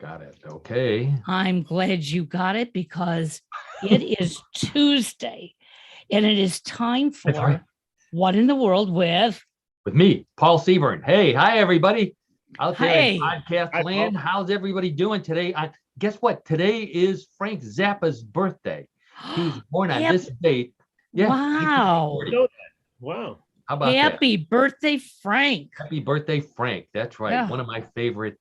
Got it. Okay. I'm glad you got it because it is Tuesday and it is time That's right. for What in the World with. With me, Paul Seaburn. Hey, hi, everybody out there in Hey, podcast Hi, land. Paul. How's everybody doing today? Guess what? Today is Frank Zappa's birthday. He was born on Yep. this date. Yeah. Wow. 1940. Wow. How about that? Happy birthday, Frank. Happy birthday, Frank. That's right. Yeah. One of my favorite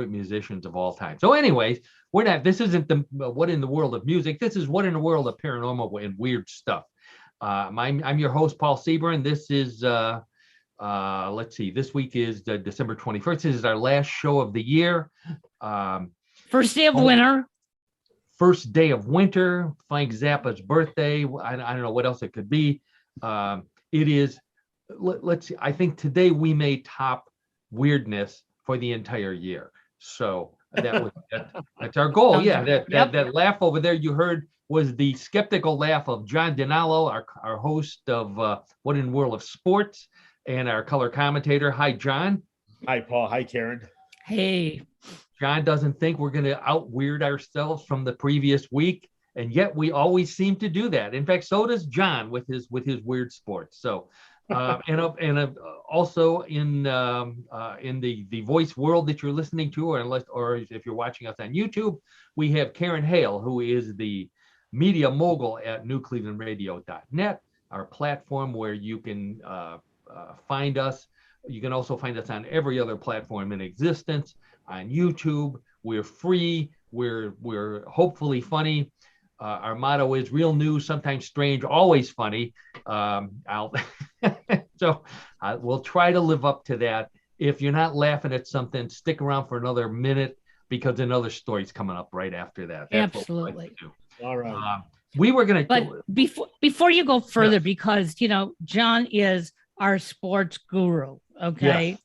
musicians of all time. So, anyways, we're not. This isn't the what in the world of music. This is what in the world of paranormal and weird stuff. I'm your host, Paul Seaburn. This is let's see. This week is December 21st. This is our last show of the year. First day of winter. First day of winter. Frank Zappa's birthday. I don't know what else it could be. It is. Let's see. I think today we may top weirdness for the entire year. So that's our goal. Yeah, that laugh over there you heard was the skeptical laugh of John Dinalo, our host of What in the World of Sports, and our color commentator. Hi, John. Hi, Paul. Hi, Karen. Hey. John doesn't think we're going to out weird ourselves from the previous week, and yet we always seem to do that. In fact, so does John with his weird sports. So. Also in the voice world that you're listening to, or if you're watching us on YouTube, we have Karen Hale, who is the media mogul at newclevelandradio.net, our platform where you can find us. You can also find us on every other platform in existence. On YouTube, we're free. We're hopefully funny. Our motto is real news, sometimes strange, always funny. So we'll try to live up to that. If you're not laughing at something, stick around for another minute because another story's coming up right after that. That's absolutely. All right. We were going to. But before you go further, because, John is our sports guru. Okay.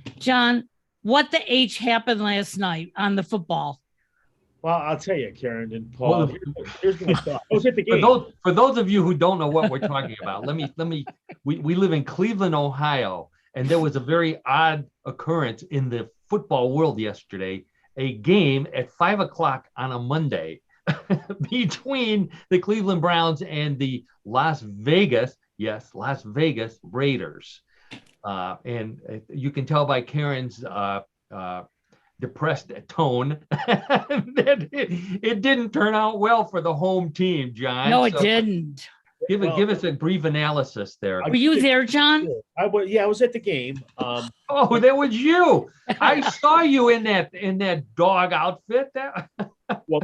Yes. John, what the H happened last night on the football? Well, I'll tell you, Karen and Paul. Here's my thought. I was at the game. For those of you who don't know what we're talking about, let me. We live in Cleveland, Ohio, and there was a very odd occurrence in the football world yesterday. A game at 5:00 on a Monday between the Cleveland Browns and the Las Vegas Raiders, and you can tell by Karen's. Depressed tone that it didn't turn out well for the home team, John. No, it didn't. Give us a brief analysis there. Were you there, John? I was at the game. Oh, that was you. I saw you in that dog outfit. Well,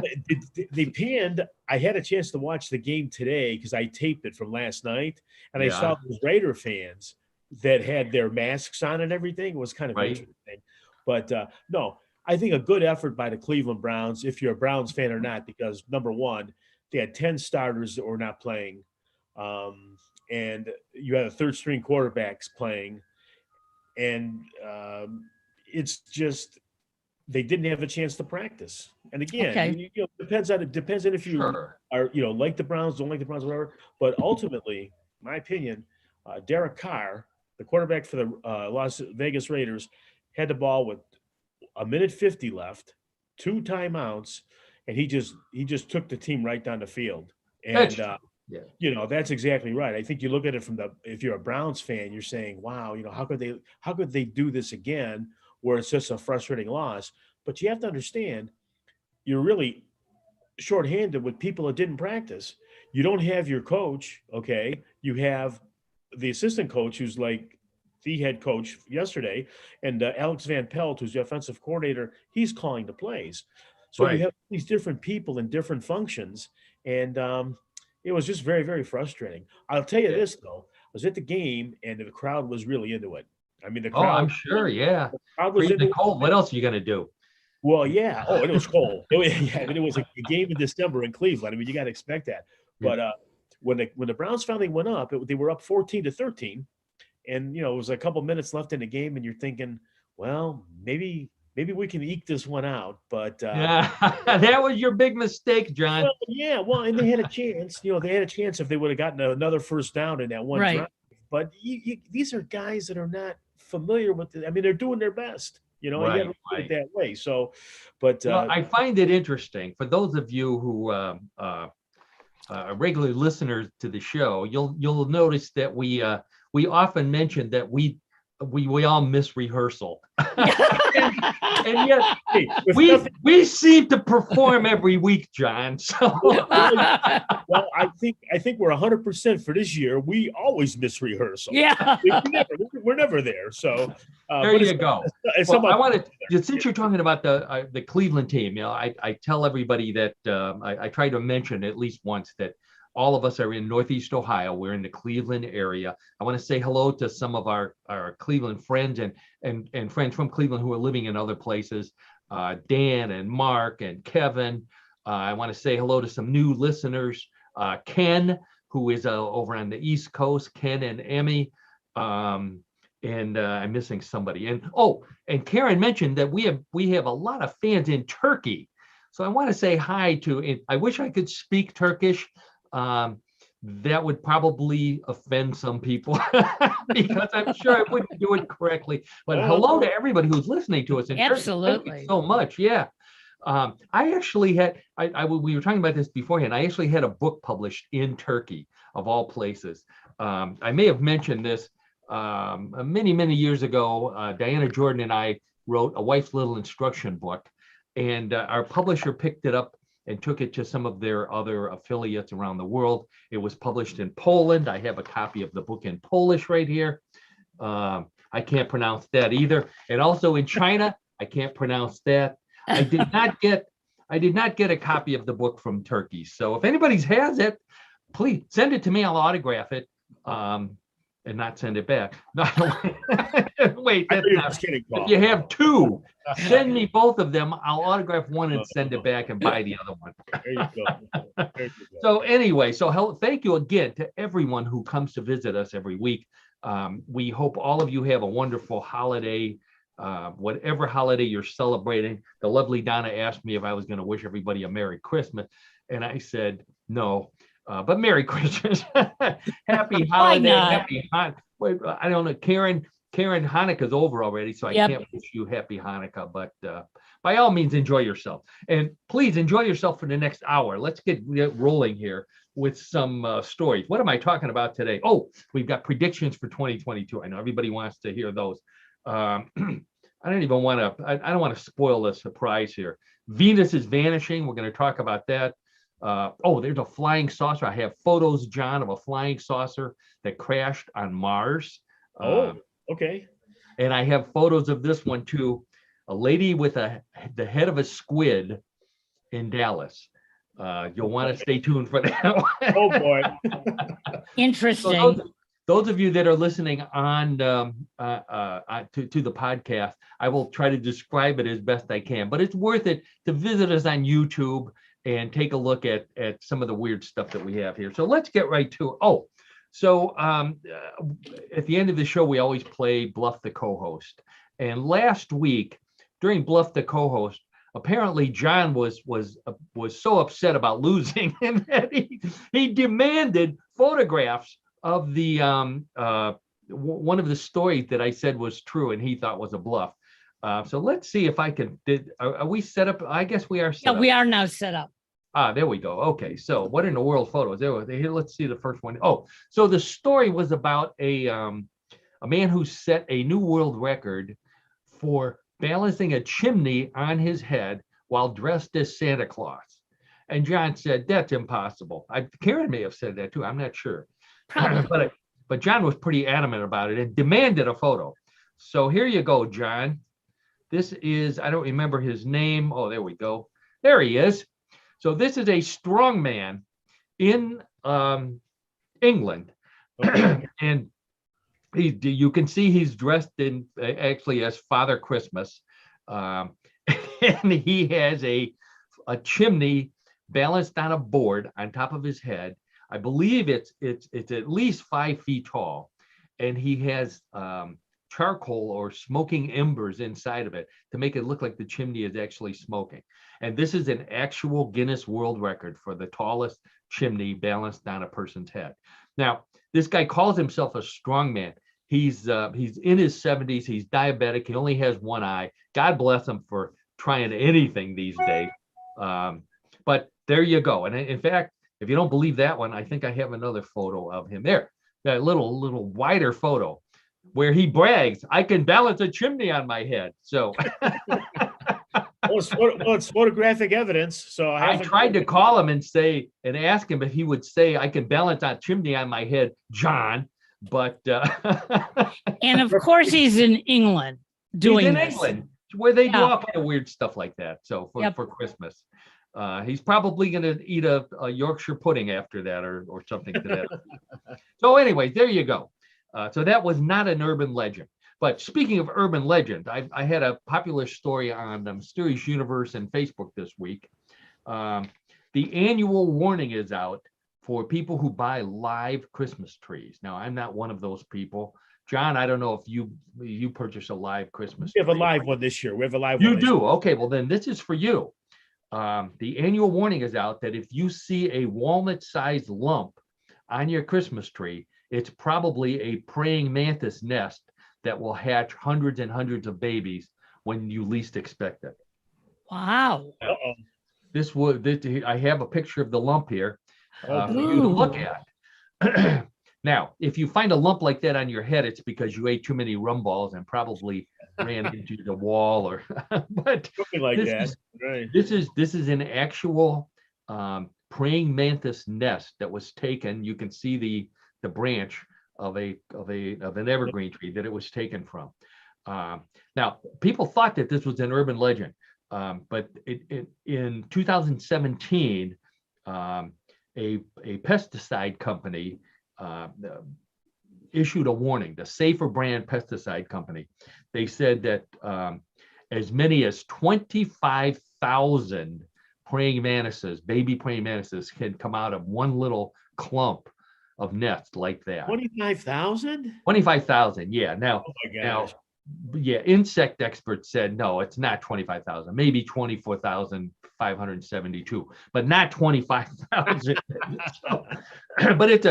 they panned. I had a chance to watch the game today because I taped it from last night, and I saw those Raider fans that had their masks on and everything. It was kind of interesting. But no, I think a good effort by the Cleveland Browns, if you're a Browns fan or not, because number one, they had 10 starters that were not playing. And you had a third string quarterbacks playing. And it's just, they didn't have a chance to practice. And again, it depends on if you are, like the Browns, don't like the Browns, whatever. But ultimately, my opinion, Derek Carr, the quarterback for the Las Vegas Raiders, had the ball with 1:50 left, 2 timeouts, and he just took the team right down the field. And that's exactly right. I think you look at it if you're a Browns fan, you're saying, wow, how could they do this again where it's just a frustrating loss? But you have to understand, you're really shorthanded with people that didn't practice. You don't have your coach, okay? You have the assistant coach who's like the head coach yesterday, and Alex Van Pelt, who's the offensive coordinator, he's calling the plays. So you have these different people in different functions, and it was just very, very frustrating. I'll tell you this, though. I was at the game, and the crowd was really into it. I mean, the crowd. Oh, I'm sure, yeah. The crowd was into cold. What else are you going to do? Well, yeah. Oh, it was cold. It was a game in December in Cleveland. I mean, you got to expect that. But when the Browns finally went up, they were up 14-13. And, it was a couple minutes left in the game, and you're thinking, well, maybe we can eke this one out. But that was your big mistake, John. Well, yeah. Well, and they had a chance. They had a chance if they would have gotten another first down in that one drive. But these are guys that are not familiar with it. I mean, they're doing their best. You know, you got to look at it that way. So, but I find it interesting for those of you who are regular listeners to the show. You'll notice that we often mention that we all miss rehearsal. And yet we seem to perform every week, John. So well, I think we're 100% for this year. We always miss rehearsal. Yeah, we're never there. So there you go. Well, I want to, since you're talking about the Cleveland team, you know, I tell everybody that I try to mention at least once that all of us are in Northeast Ohio. We're in the Cleveland area. I want to say hello to some of our Cleveland friends and friends from Cleveland who are living in other places. Dan and Mark and Kevin. I want to say hello to some new listeners. Ken, who is over on the East Coast, Ken and Emmy. And I'm missing somebody. And Karen mentioned that we have a lot of fans in Turkey. So I want to say hi to, I wish I could speak Turkish. That would probably offend some people because I'm sure I wouldn't do it correctly. But hello to everybody who's listening to us in absolutely. Turkey. Thank you so much. Yeah. I actually had, we were talking about this beforehand. I actually had a book published in Turkey, of all places. I may have mentioned this many, many years ago. Diana Jordan and I wrote A Wife's Little Instruction book, and our publisher picked it up and took it to some of their other affiliates around the world. It was published in Poland. I have a copy of the book in Polish right here. I can't pronounce that either. And also in China, I can't pronounce that. I did not get a copy of the book from Turkey. So if anybody has it, please send it to me. I'll autograph it. And not send it back. No, wait, that's not kidding. If you have two, send me both of them. I'll autograph one and send it back and buy the other one. There you go. There you go. So anyway, thank you again to everyone who comes to visit us every week. We hope all of you have a wonderful holiday, whatever holiday you're celebrating. The lovely Donna asked me if I was going to wish everybody a Merry Christmas, and I said no. But Merry Christmas, Happy Holiday, Happy Hanukkah. I don't know, Karen, Hanukkah's over already, so I can't wish you Happy Hanukkah. But by all means, enjoy yourself, and please enjoy yourself for the next hour. Let's get rolling here with some stories. What am I talking about today? Oh, we've got predictions for 2022. I know everybody wants to hear those. I don't even want to. I don't want to spoil the surprise here. Venus is vanishing. We're going to talk about that. There's a flying saucer. I have photos, John, of a flying saucer that crashed on Mars. Okay. And I have photos of this one too. A lady with the head of a squid in Dallas. You'll want to stay tuned for that one. Oh boy. Interesting. So those of you that are listening on to the podcast, I will try to describe it as best I can, but it's worth it to visit us on YouTube and take a look at some of the weird stuff that we have here. So let's get right to it. So at the end of the show, we always play Bluff the Co-host. And last week, during Bluff the Co-host, apparently John was so upset about losing that he demanded photographs of the one of the stories that I said was true and he thought was a bluff. So let's see if I can. Are we set up? I guess we are set up. We are now set up. There we go. Okay, so what in the world photos? Here, let's see the first one. So the story was about a man who set a new world record for balancing a chimney on his head while dressed as Santa Claus. And John said, that's impossible. Karen may have said that too. I'm not sure. But John was pretty adamant about it and demanded a photo. So here you go, John. This is, I don't remember his name. Oh, there we go. There he is. So this is a strong man in England. Okay. And you can see he's dressed in actually as Father Christmas. And he has a chimney balanced on a board on top of his head. I believe it's at least 5 feet tall. And he has charcoal or smoking embers inside of it to make it look like the chimney is actually smoking. And this is an actual Guinness World Record for the tallest chimney balanced on a person's head. Now, this guy calls himself a strong man. He's in his 70s. He's diabetic. He only has one eye. God bless him for trying anything these days. But there you go. And in fact, if you don't believe that one, I think I have another photo of him there. That little wider photo where he brags, I can balance a chimney on my head. So it's photographic evidence. So I tried to call him and ask him if he would say, I can balance a chimney on my head, John. But and of course he's in England doing this. England, where they do all kind of weird stuff like that. So for Christmas. He's probably going to eat a Yorkshire pudding after that or something to that. So anyway, there you go. So that was not an urban legend. But speaking of urban legend, I had a popular story on the Mysterious Universe and Facebook this week. The annual warning is out for people who buy live Christmas trees. Now, I'm not one of those people. John, I don't know if you purchase a live Christmas tree. We have a live one this year. We have a live one. You do? Okay, well then this is for you. The annual warning is out that if you see a walnut-sized lump on your Christmas tree, it's probably a praying mantis nest that will hatch hundreds and hundreds of babies when you least expect it. Wow. I have a picture of the lump here for you to look at. Now, if you find a lump like that on your head, it's because you ate too many rum balls and probably ran into the wall but something like that. This is an actual praying mantis nest that was taken. You can see the branch of an evergreen tree that it was taken from. Now, people thought that this was an urban legend, but in 2017, a pesticide company issued a warning, the Safer brand pesticide company. They said that as many as 25,000 praying mantises, baby praying mantises, can come out of one little clump of nest like that. 25,000? 25,000, yeah. Now, oh my gosh. Insect experts said, no, it's not 25,000, maybe 24,572, but not 25,000. But it's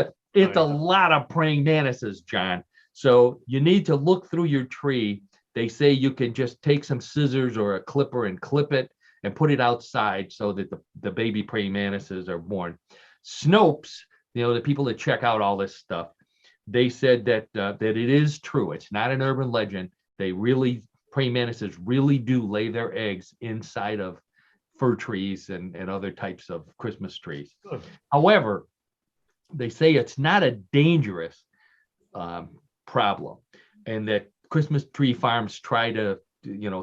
a lot of praying mantises, John. So you need to look through your tree. They say you can just take some scissors or a clipper and clip it and put it outside so that the baby praying mantises are born. Snopes, the people that check out all this stuff, they said that it is true. It's not an urban legend. Praying mantises really do lay their eggs inside of fir trees and other types of Christmas trees. Good. However, they say it's not a dangerous problem, and that Christmas tree farms try to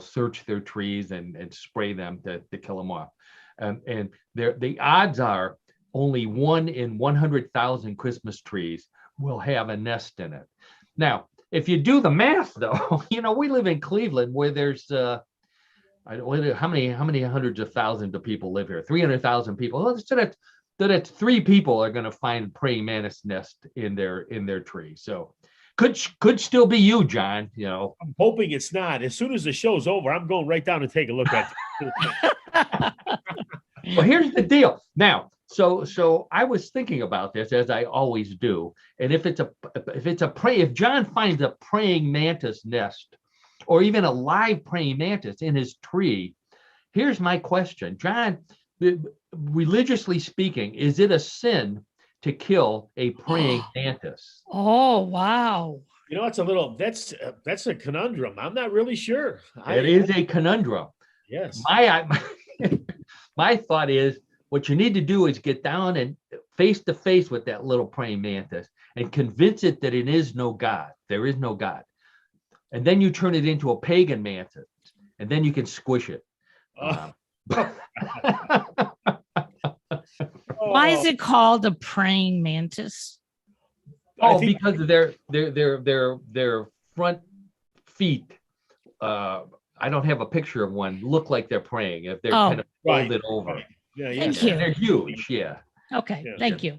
search their trees and spray them to kill them off. And the odds are only 1 in 100,000 Christmas trees will have a nest in it. Now, if you do the math, though, we live in Cleveland where there's how many hundreds of thousands of people live here? 300,000 people. Well, so that's 3 people are going to find praying mantis nest in their tree. So could still be you, John. I'm hoping it's not. As soon as the show's over, I'm going right down and take a look at it. Well, here's the deal. Now, so I was thinking about this, as I always do, and if John finds a praying mantis nest, or even a live praying mantis in his tree, here's my question, John. Religiously speaking, is it a sin to kill a praying mantis? Oh, wow. It's that's a conundrum. I'm not really sure. It is a conundrum. Yes. My thought is, what you need to do is get down and face to face with that little praying mantis and convince it that it is no God. There is no God. And then you turn it into a pagan mantis, and then you can squish it. Why is it called a praying mantis? Because of their front feet. I don't have a picture of one. Look like they're praying. If they're kind of folded over. Right. Yeah. Thank you. They're huge. Yeah. Okay. Thank you.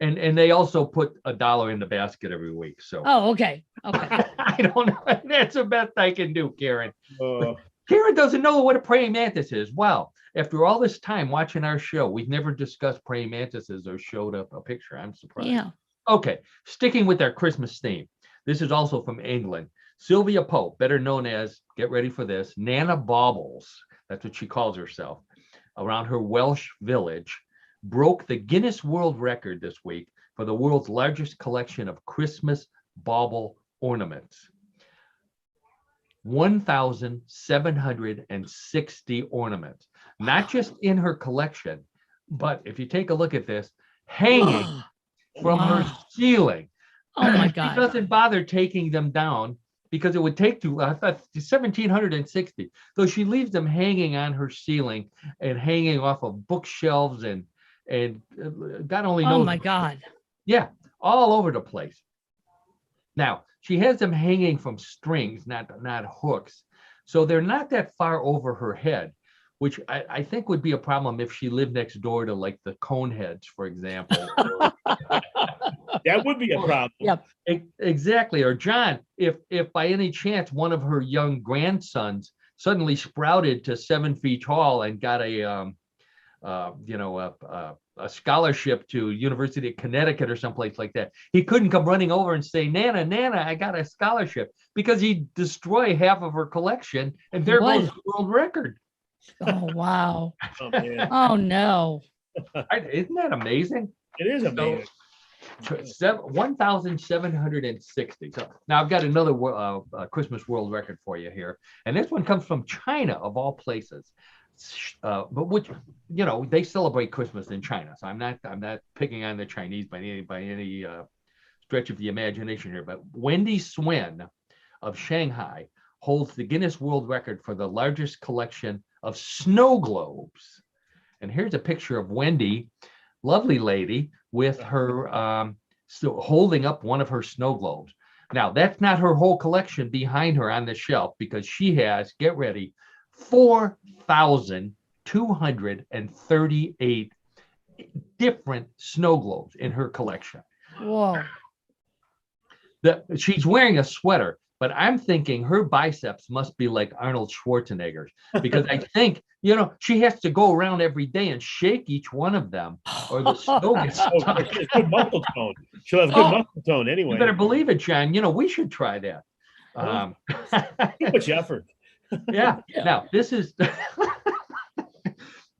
And they also put $1 in the basket every week. So. Oh, okay. Okay. I don't know. That's the best I can do, Karen. Karen doesn't know what a praying mantis is. Wow. After all this time watching our show, we've never discussed praying mantises or showed up a picture. I'm surprised. Yeah. Okay. Sticking with our Christmas theme. This is also from England. Sylvia Pope, better known as, get ready for this, Nana Baubles, that's what she calls herself, around her Welsh village, broke the Guinness World Record this week for the world's largest collection of Christmas bauble ornaments. 1,760 ornaments, not just in her collection, but if you take a look at this, hanging from her ceiling. Oh my She God. doesn't bother taking them down because it would take too, I thought 1,760. So she leaves them hanging on her ceiling and hanging off of bookshelves and God only knows. Oh my God. Yeah, all over the place. Now, she has them hanging from strings, not hooks. So they're not that far over her head, which I think would be a problem if she lived next door to like the Coneheads, for example. That would be a problem. Yep. Exactly. Or John, if by any chance one of her young grandsons suddenly sprouted to 7 feet tall and got a scholarship to University of Connecticut or someplace like that, he couldn't come running over and say, Nana, I got a scholarship, because he'd destroy half of her collection, and there goes the world record. Oh, wow. Oh, man. Oh, no. Isn't that amazing? It is amazing. 1,760. So now I've got another Christmas world record for you here, and this one comes from China of all places. But which, they celebrate Christmas in China, so I'm not picking on the Chinese by any stretch of the imagination here. But Wendy Swin of Shanghai holds the Guinness World Record for the largest collection of snow globes. And here's a picture of Wendy, lovely lady, with her still holding up one of her snow globes. Now, that's not her whole collection behind her on the shelf, because she has, get ready, 4,238 different snow globes in her collection. Whoa. She's wearing a sweater, but I'm thinking her biceps must be like Arnold Schwarzenegger's, because I think, she has to go around every day and shake each one of them, or the snow gets stuck. Good muscle tone. She'll have good muscle tone anyway. You better believe it, John. We should try that. Too much effort. Yeah. Now, this is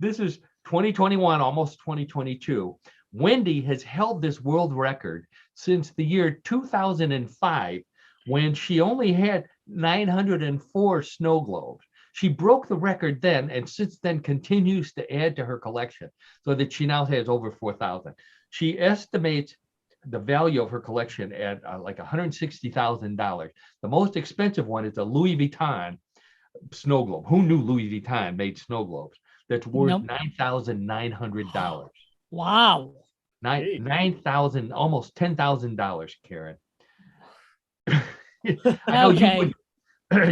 2021, almost 2022. Wendy has held this world record since the year 2005, when she only had 904 snow globes. She broke the record then, and since then continues to add to her collection, so that she now has over 4,000. She estimates the value of her collection at like $160,000. The most expensive one is a Louis Vuitton snow globe. Who knew Louis Vuitton made snow globes? That's worth $9,900. Wow. 9,000, almost $10,000, Karen. Okay.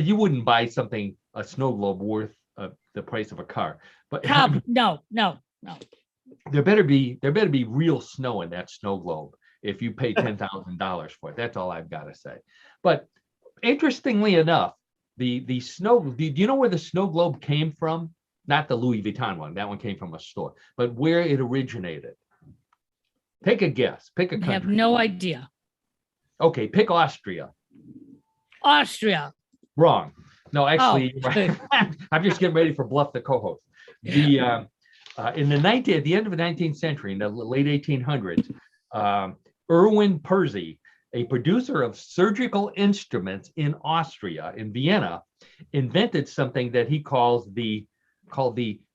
You wouldn't buy something, a snow globe worth the price of a car, but no. there better be real snow in that snow globe if you pay $10,000 for it. That's all I've got to say. But interestingly enough, the snow, do you know where the snow globe came from? Not the Louis Vuitton one. That one came from a store, but where it originated. Take a guess. Pick a country. I have no idea. Okay, pick Austria. Austria. Wrong. No, actually, Oh. I'm just getting ready for Bluff the co-host. At the end of the 19th century, in the late 1800s, Erwin Percy, a producer of surgical instruments in Austria, in Vienna, invented something that he called the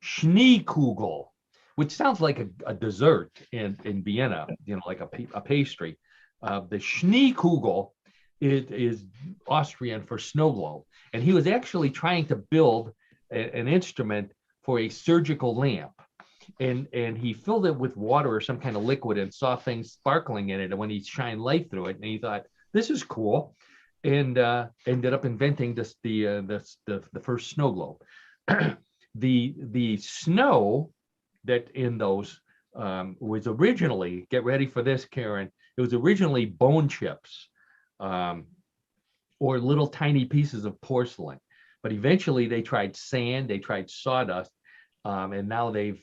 Schneekugel, which sounds like a dessert in Vienna, like a pastry. The Schneekugel is Austrian for snow globe. And he was actually trying to build an instrument for a surgical lamp. And he filled it with water or some kind of liquid and saw things sparkling in it. And when he shined light through it, and he thought, this is cool, and ended up inventing the first snow globe. The snow that in those was originally, get ready for this, Karen, it was originally bone chips, or little tiny pieces of porcelain. But eventually they tried sand, they tried sawdust, and now they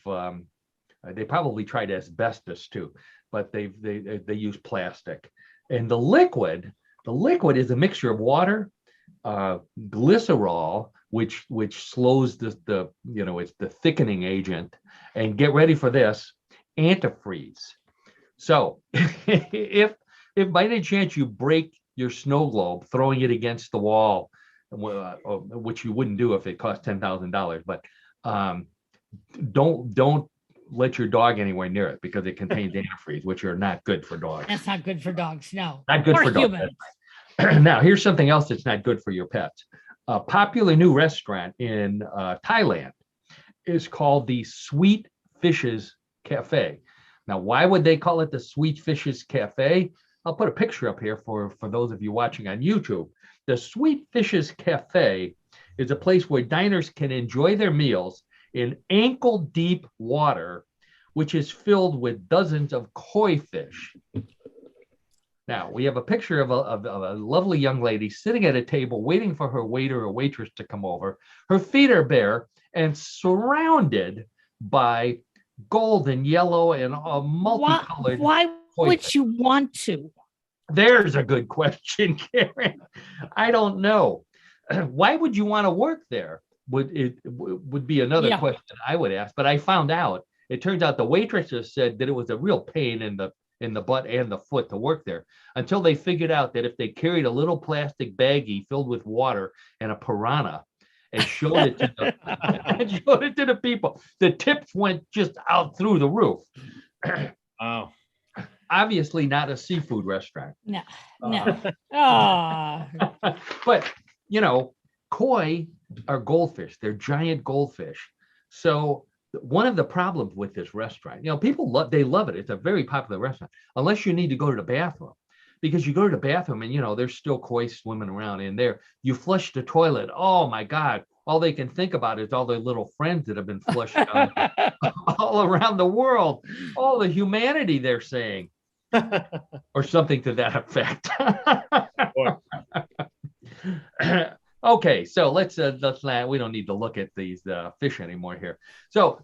probably tried asbestos too, but they use plastic. And the liquid The liquid is a mixture of water, glycerol, which slows the it's the thickening agent, and get ready for this, antifreeze. So if by any chance you break your snow globe throwing it against the wall, which you wouldn't do if it cost $10,000, but don't let your dog anywhere near it because it contains antifreeze, which are not good for dogs. That's not good for dogs. No, not good or for humans. Dogs. Now, here's something else that's not good for your pets. A popular new restaurant in Thailand is called the Sweet Fishes Cafe. Now, why would they call it the Sweet Fishes Cafe? I'll put a picture up here for those of you watching on YouTube. The Sweet Fishes Cafe is a place where diners can enjoy their meals in ankle-deep water, which is filled with dozens of koi fish. Now, we have a picture of a lovely young lady sitting at a table waiting for her waiter or waitress to come over. Her feet are bare and surrounded by gold and yellow and multicolored. Why would you want to? There's a good question, Karen. I don't know. Why would you want to work there? Would be another question I would ask. But I found out, it turns out the waitresses said that it was a real pain in the butt and the foot to work there, until they figured out that if they carried a little plastic baggie filled with water and a piranha and showed it to the people, the tips went just out through the roof. Wow. Obviously not a seafood restaurant. No. But, koi are goldfish. They're giant goldfish. So one of the problems with this restaurant, people love it. It's a very popular restaurant, unless you need to go to the bathroom, because you go to the bathroom and, there's still koi swimming around in there. You flush the toilet. Oh my God. All they can think about is all their little friends that have been flushed down all around the world. All the humanity, they're saying. Or something to that effect. Okay, so let's we don't need to look at these fish anymore here. So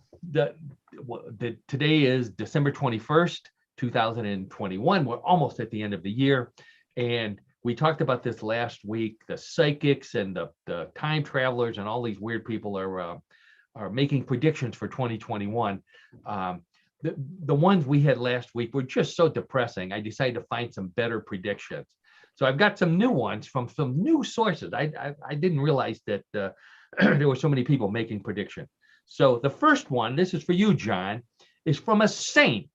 today is December 21st, 2021. We're almost at the end of the year, and we talked about this last week. The psychics and the time travelers and all these weird people are making predictions for 2021. The ones we had last week were just so depressing. I decided to find some better predictions. So I've got some new ones from some new sources. I didn't realize that there were so many people making predictions. So the first one, this is for you, John, is from a saint.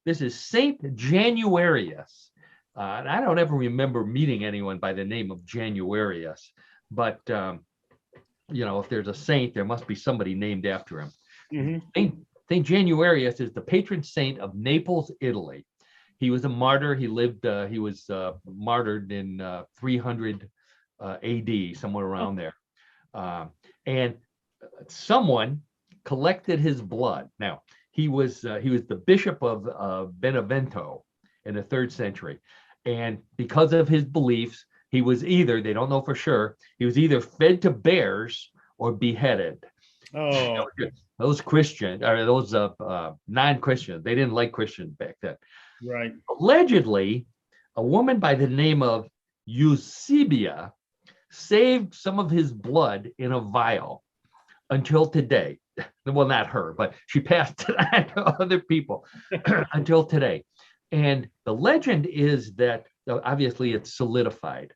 This is Saint Januarius. And I don't ever remember meeting anyone by the name of Januarius, but if there's a saint, there must be somebody named after him. Mm-hmm. Saint Januarius is the patron saint of Naples, Italy. He was a martyr. He was martyred in 300 AD, somewhere around there. And someone collected his blood. Now, he was the bishop of Benevento in the 3rd century. And because of his beliefs, he was either, they don't know for sure, he was either fed to bears or beheaded. Oh, those Christians, or those non-Christians, they didn't like Christians back then. Right. Allegedly, a woman by the name of Eusebia saved some of his blood in a vial until today. Well, not her, but she passed it on to other people until today. And the legend is that, obviously it's solidified,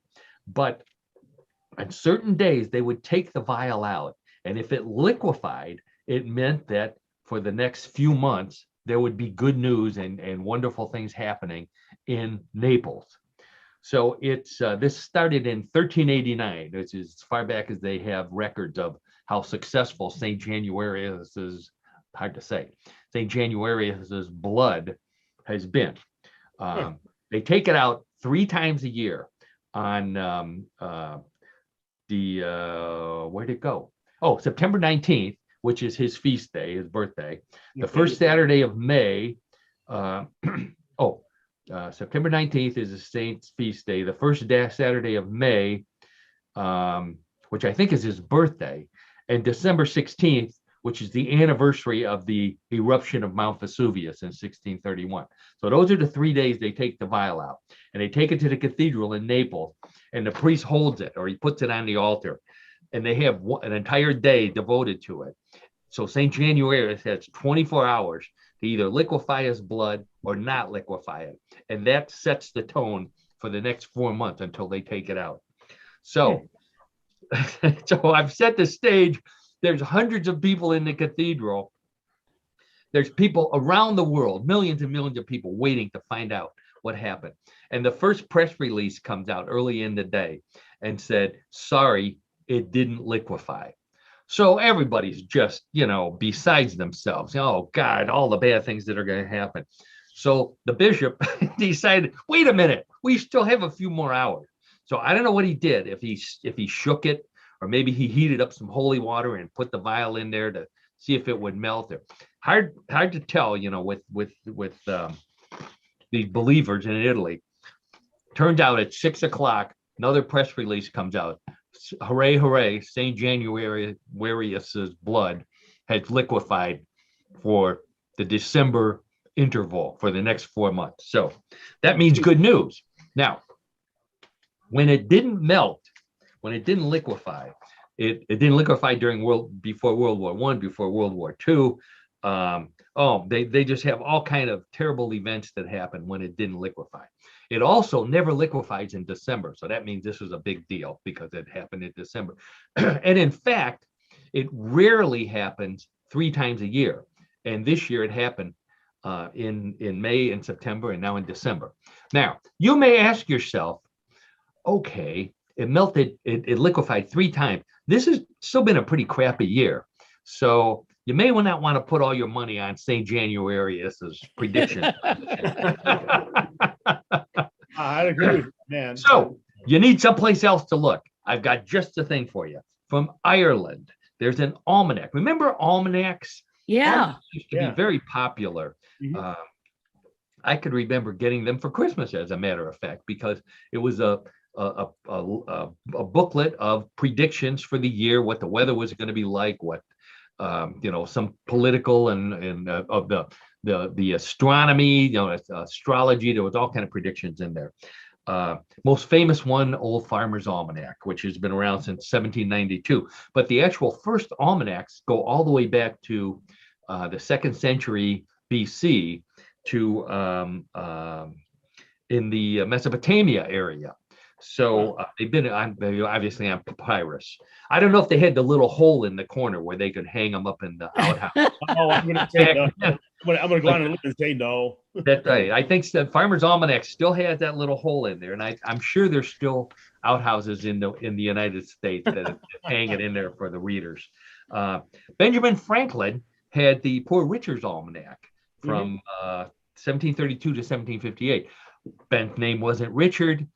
but on certain days they would take the vial out. And if it liquefied, it meant that for the next few months, there would be good news and wonderful things happening in Naples. So this started in 1389, which is as far back as they have records of how successful St. Januarius's, hard to say, St. Januarius's blood has been. They take it out 3 times a year on where'd it go? Oh, September 19th, which is his feast day, his birthday. The first Saturday of May, September 19th is a saint's feast day. The first Saturday of May, which I think is his birthday, and December 16th, which is the anniversary of the eruption of Mount Vesuvius in 1631. So those are the 3 days they take the vial out, and they take it to the cathedral in Naples, and the priest holds it, or he puts it on the altar, and they have an entire day devoted to it. So St. Januarius has 24 hours to either liquefy his blood or not liquefy it. And that sets the tone for the next 4 months until they take it out. So, so I've set the stage. There's hundreds of people in the cathedral. There's people around the world, millions and millions of people waiting to find out what happened. And the first press release comes out early in the day and said, sorry, it didn't liquefy. So everybody's just, besides themselves. Oh, God, all the bad things that are going to happen. So the bishop decided, wait a minute, we still have a few more hours. So I don't know what he did, if he shook it, or maybe he heated up some holy water and put the vial in there to see if it would melt. Or hard to tell, with these believers in Italy. Turns out at 6 o'clock, another press release comes out. Hooray, hooray, St. Januarius's blood has liquefied for the December interval for the next 4 months. So that means good news. Now, when it didn't melt, when it didn't liquefy, it didn't liquefy before World War I, before World War II. They just have all kind of terrible events that happen when it didn't liquefy. It also never liquefies in December. So that means this was a big deal because it happened in December. And in fact, it rarely happens 3 times a year. And this year it happened in May and September, and now in December. Now, you may ask yourself, okay, it melted, it liquefied 3 times. This has still been a pretty crappy year. So you may not want to put all your money on St. Januarius's prediction. I'd agree with you, man. So you need someplace else to look. I've got just the thing for you. From Ireland, there's an almanac. Remember almanacs? Yeah. Almanacs used to be very popular. Mm-hmm. I could remember getting them for Christmas, as a matter of fact, because it was a booklet of predictions for the year, what the weather was going to be like, what some political and of the astronomy, astrology. There was all kind of predictions in there. Most famous one, Old Farmer's Almanac, which has been around since 1792. But the actual first almanacs go all the way back to the 2nd century BC to in the Mesopotamia area. So they've been obviously on papyrus. I don't know if they had the little hole in the corner where they could hang them up in the outhouse. I'm going to say no. I'm going to go on and look and say no. That's right. I think the Farmer's Almanac still has that little hole in there, and I'm sure there's still outhouses in the United States that hang it in there for the readers. Benjamin Franklin had the Poor Richard's Almanac from 1732 to 1758. Ben's name wasn't Richard.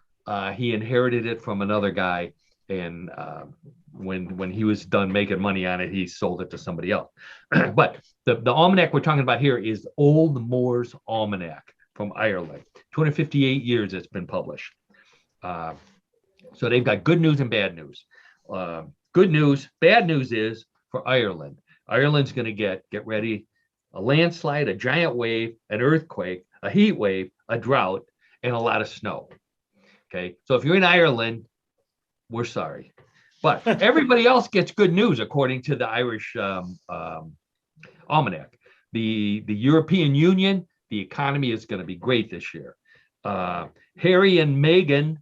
He inherited it from another guy, and when he was done making money on it, he sold it to somebody else. But the almanac we're talking about here is Old Moore's Almanac from Ireland. 258 years it's been published. So they've got good news and bad news. Good news, bad news is for Ireland. Ireland's going to get ready, a landslide, a giant wave, an earthquake, a heat wave, a drought, and a lot of snow. Okay, so if you're in Ireland, we're sorry. But everybody else gets good news, according to the Irish Almanac. The European Union, the economy is going to be great this year. Harry and Meghan,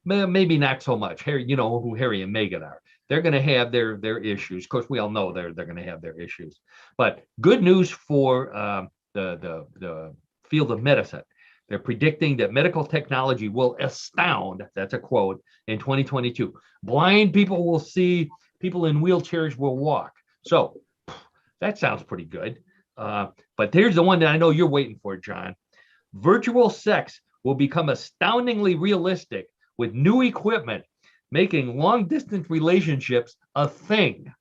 maybe not so much. Harry, you know who Harry and Meghan are. They're going to have their issues. Of course, we all know they're going to have their issues. But good news for the field of medicine. They're predicting that medical technology will astound, that's a quote, in 2022. Blind people will see, people in wheelchairs will walk. So that sounds pretty good. But here's the one that I know you're waiting for, John. Virtual sex will become astoundingly realistic with new equipment, making long-distance relationships a thing.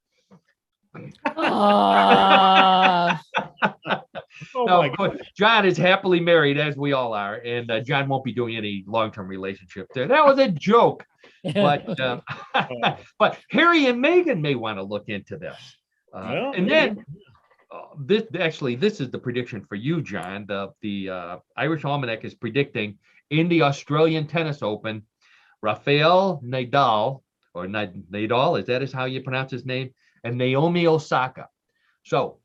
No, John is happily married, as we all are, and John won't be doing any long-term relationship there. That was a joke, but but Harry and Meghan may want to look into this. And then this is the prediction for you, John. The Irish Almanac is predicting in the Australian Tennis Open, Rafael Nadal, or Nadal, is how you pronounce his name, and Naomi Osaka. So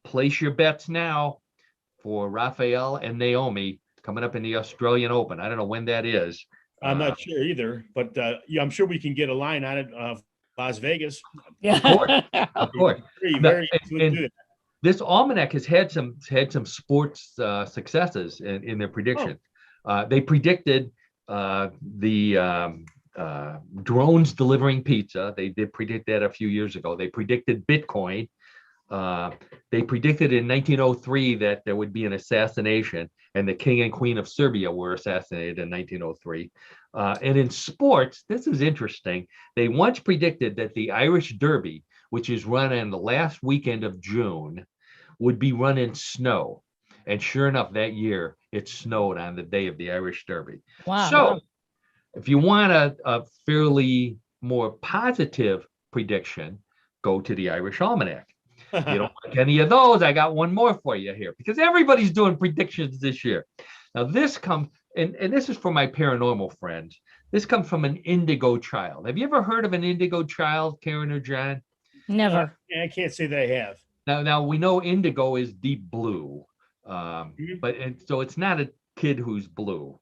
place your bets now for Rafael and Naomi coming up in the Australian Open. I don't know when that is. I'm not sure either, but I'm sure we can get a line on it. Las Vegas. Yeah. Of course. Very And this almanac has had some sports successes in their prediction. They predicted the drones delivering pizza. They did predict that a few years ago. They predicted Bitcoin. They predicted in 1903 that there would be an assassination, and the king and queen of Serbia were assassinated in 1903. And in sports, this is interesting. They once predicted that the Irish Derby, which is run on the last weekend of June, would be run in snow. And sure enough, that year it snowed on the day of the Irish Derby. Wow. So if you want a fairly more positive prediction, go to the Irish Almanac. You don't like any of those, I got one more for you here, because everybody's doing predictions this year. Now this comes, and this is for my paranormal friends. This comes from an indigo child. Have you ever heard of an indigo child, Karen or John? Never. I can't say that I have. Now we know indigo is deep blue, so it's not a kid who's blue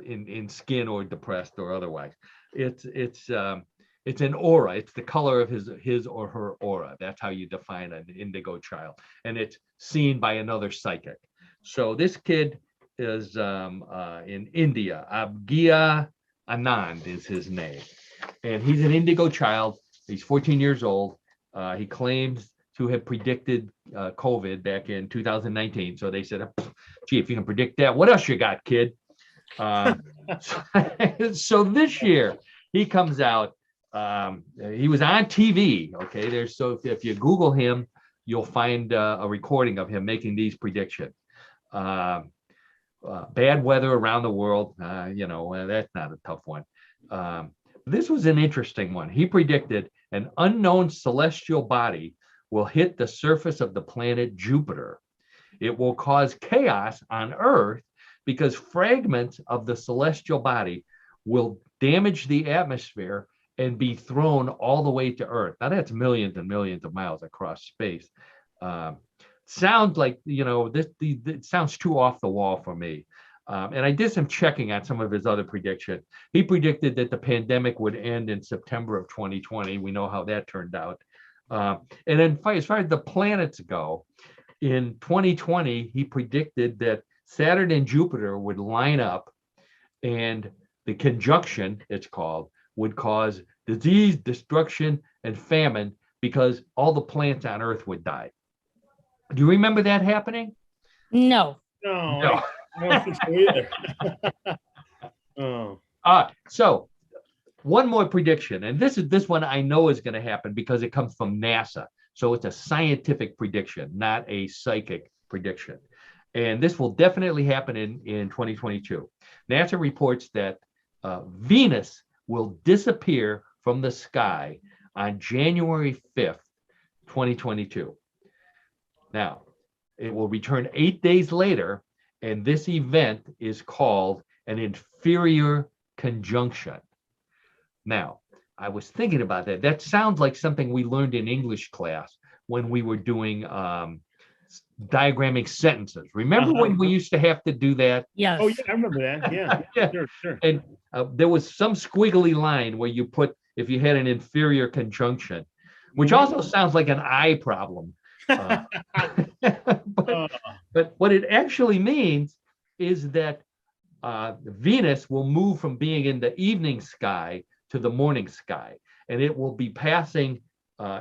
in skin or depressed or otherwise. It's an aura. It's the color of his or her aura. That's how you define an indigo child, and it's seen by another psychic. So this kid is in India. Abgiya Anand is his name, and he's an indigo child. He's 14 years old. He claims to have predicted COVID back in 2019. So they said, "Gee, if you can predict that, what else you got, kid?" So this year he comes out. He was on TV. Okay, so if you Google him, you'll find a recording of him making these predictions. Bad weather around the world. That's not a tough one. This was an interesting one. He predicted an unknown celestial body will hit the surface of the planet Jupiter. It will cause chaos on Earth because fragments of the celestial body will damage the atmosphere and be thrown all the way to Earth. Now that's millions and millions of miles across space. Sounds like, it sounds too off the wall for me. And I did some checking on some of his other predictions. He predicted that the pandemic would end in September of 2020. We know how that turned out. And then as far as the planets go, in 2020, he predicted that Saturn and Jupiter would line up, and the conjunction, it's called, would cause disease, destruction, and famine because all the plants on Earth would die. Do you remember that happening? No. No. I don't think so either. Oh. So one more prediction, and this one I know is going to happen because it comes from NASA. So it's a scientific prediction, not a psychic prediction. And this will definitely happen in 2022. NASA reports that Venus will disappear from the sky on January 5th, 2022. Now, it will return 8 days later, and this event is called an inferior conjunction. Now, I was thinking about that. That sounds like something we learned in English class when we were doing diagramming sentences. Remember when we used to have to do that? Yes. Oh, yeah, I remember that. Yeah. Yeah. Sure. And there was some squiggly line where you put, if you had an inferior conjunction, which also sounds like an eye problem. But what it actually means is that Venus will move from being in the evening sky to the morning sky, and it will be passing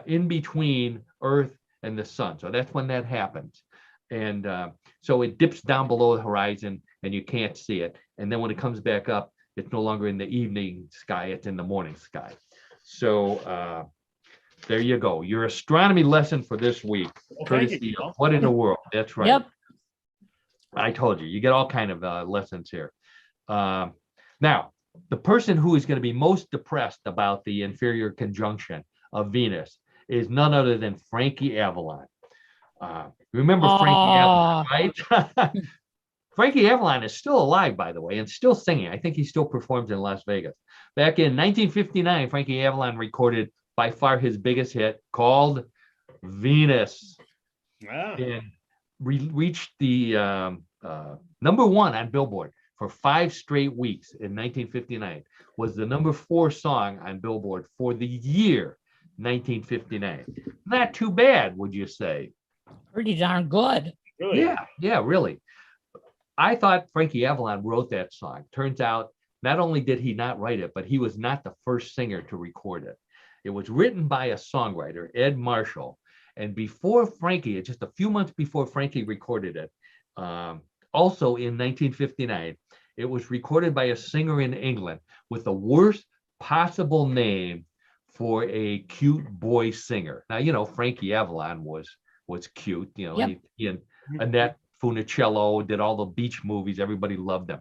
in between Earth and the sun. So that's when that happens. And so it dips down below the horizon and you can't see it. And then when it comes back up, it's no longer in the evening sky, it's in the morning sky. So there you go. Your astronomy lesson for this week. Well, Courtesy of What in the World. That's right. Yep. I told you, you get all kind of lessons here. Now, the person who is going to be most depressed about the inferior conjunction of Venus is none other than Frankie Avalon. Remember Frankie Avalon, right? Frankie Avalon is still alive, by the way, and still singing. I think he still performs in Las Vegas. Back in 1959, Frankie Avalon recorded by far his biggest hit called Venus. And reached the number one on Billboard for 5 straight weeks in 1959. Was the number 4 song on Billboard for the year 1959. Not too bad, would you say? Pretty darn good. Really? Yeah, really. I thought Frankie Avalon wrote that song. Turns out, not only did he not write it, but he was not the first singer to record it. It was written by a songwriter, Ed Marshall. And before Frankie, just a few months before Frankie recorded it, also in 1959, it was recorded by a singer in England with the worst possible name for a cute boy singer. Now, you know, Frankie Avalon was cute. You know, Yep. he and Annette Funicello did all the beach movies. Everybody loved him.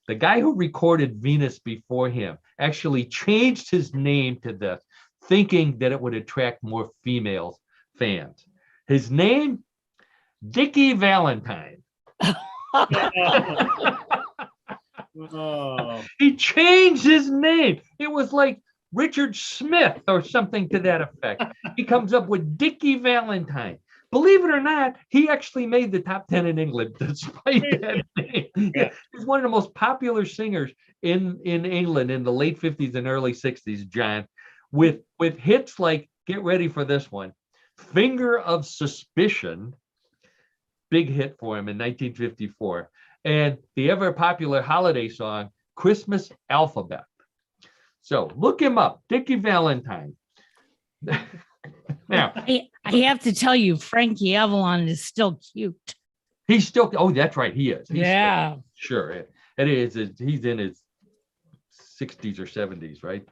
The guy who recorded Venus before him actually changed his name to this, thinking that it would attract more female fans. His name, Dickie Valentine. He changed his name. It was like Richard Smith or something to that effect. He comes up with Dickie Valentine. Believe it or not, he actually made the top 10 in England despite that name. Yeah. He's one of the most popular singers in England in the late 50s and early 60s, John, with hits like, get ready for this one, Finger of Suspicion, big hit for him in 1954, and the ever popular holiday song, Christmas Alphabet. So look him up, Dickie Valentine. Now, I have to tell you, Frankie Avalon is still cute. He's still, oh, that's right, he is. He's still, sure. It is. He's in his 60s or 70s, right?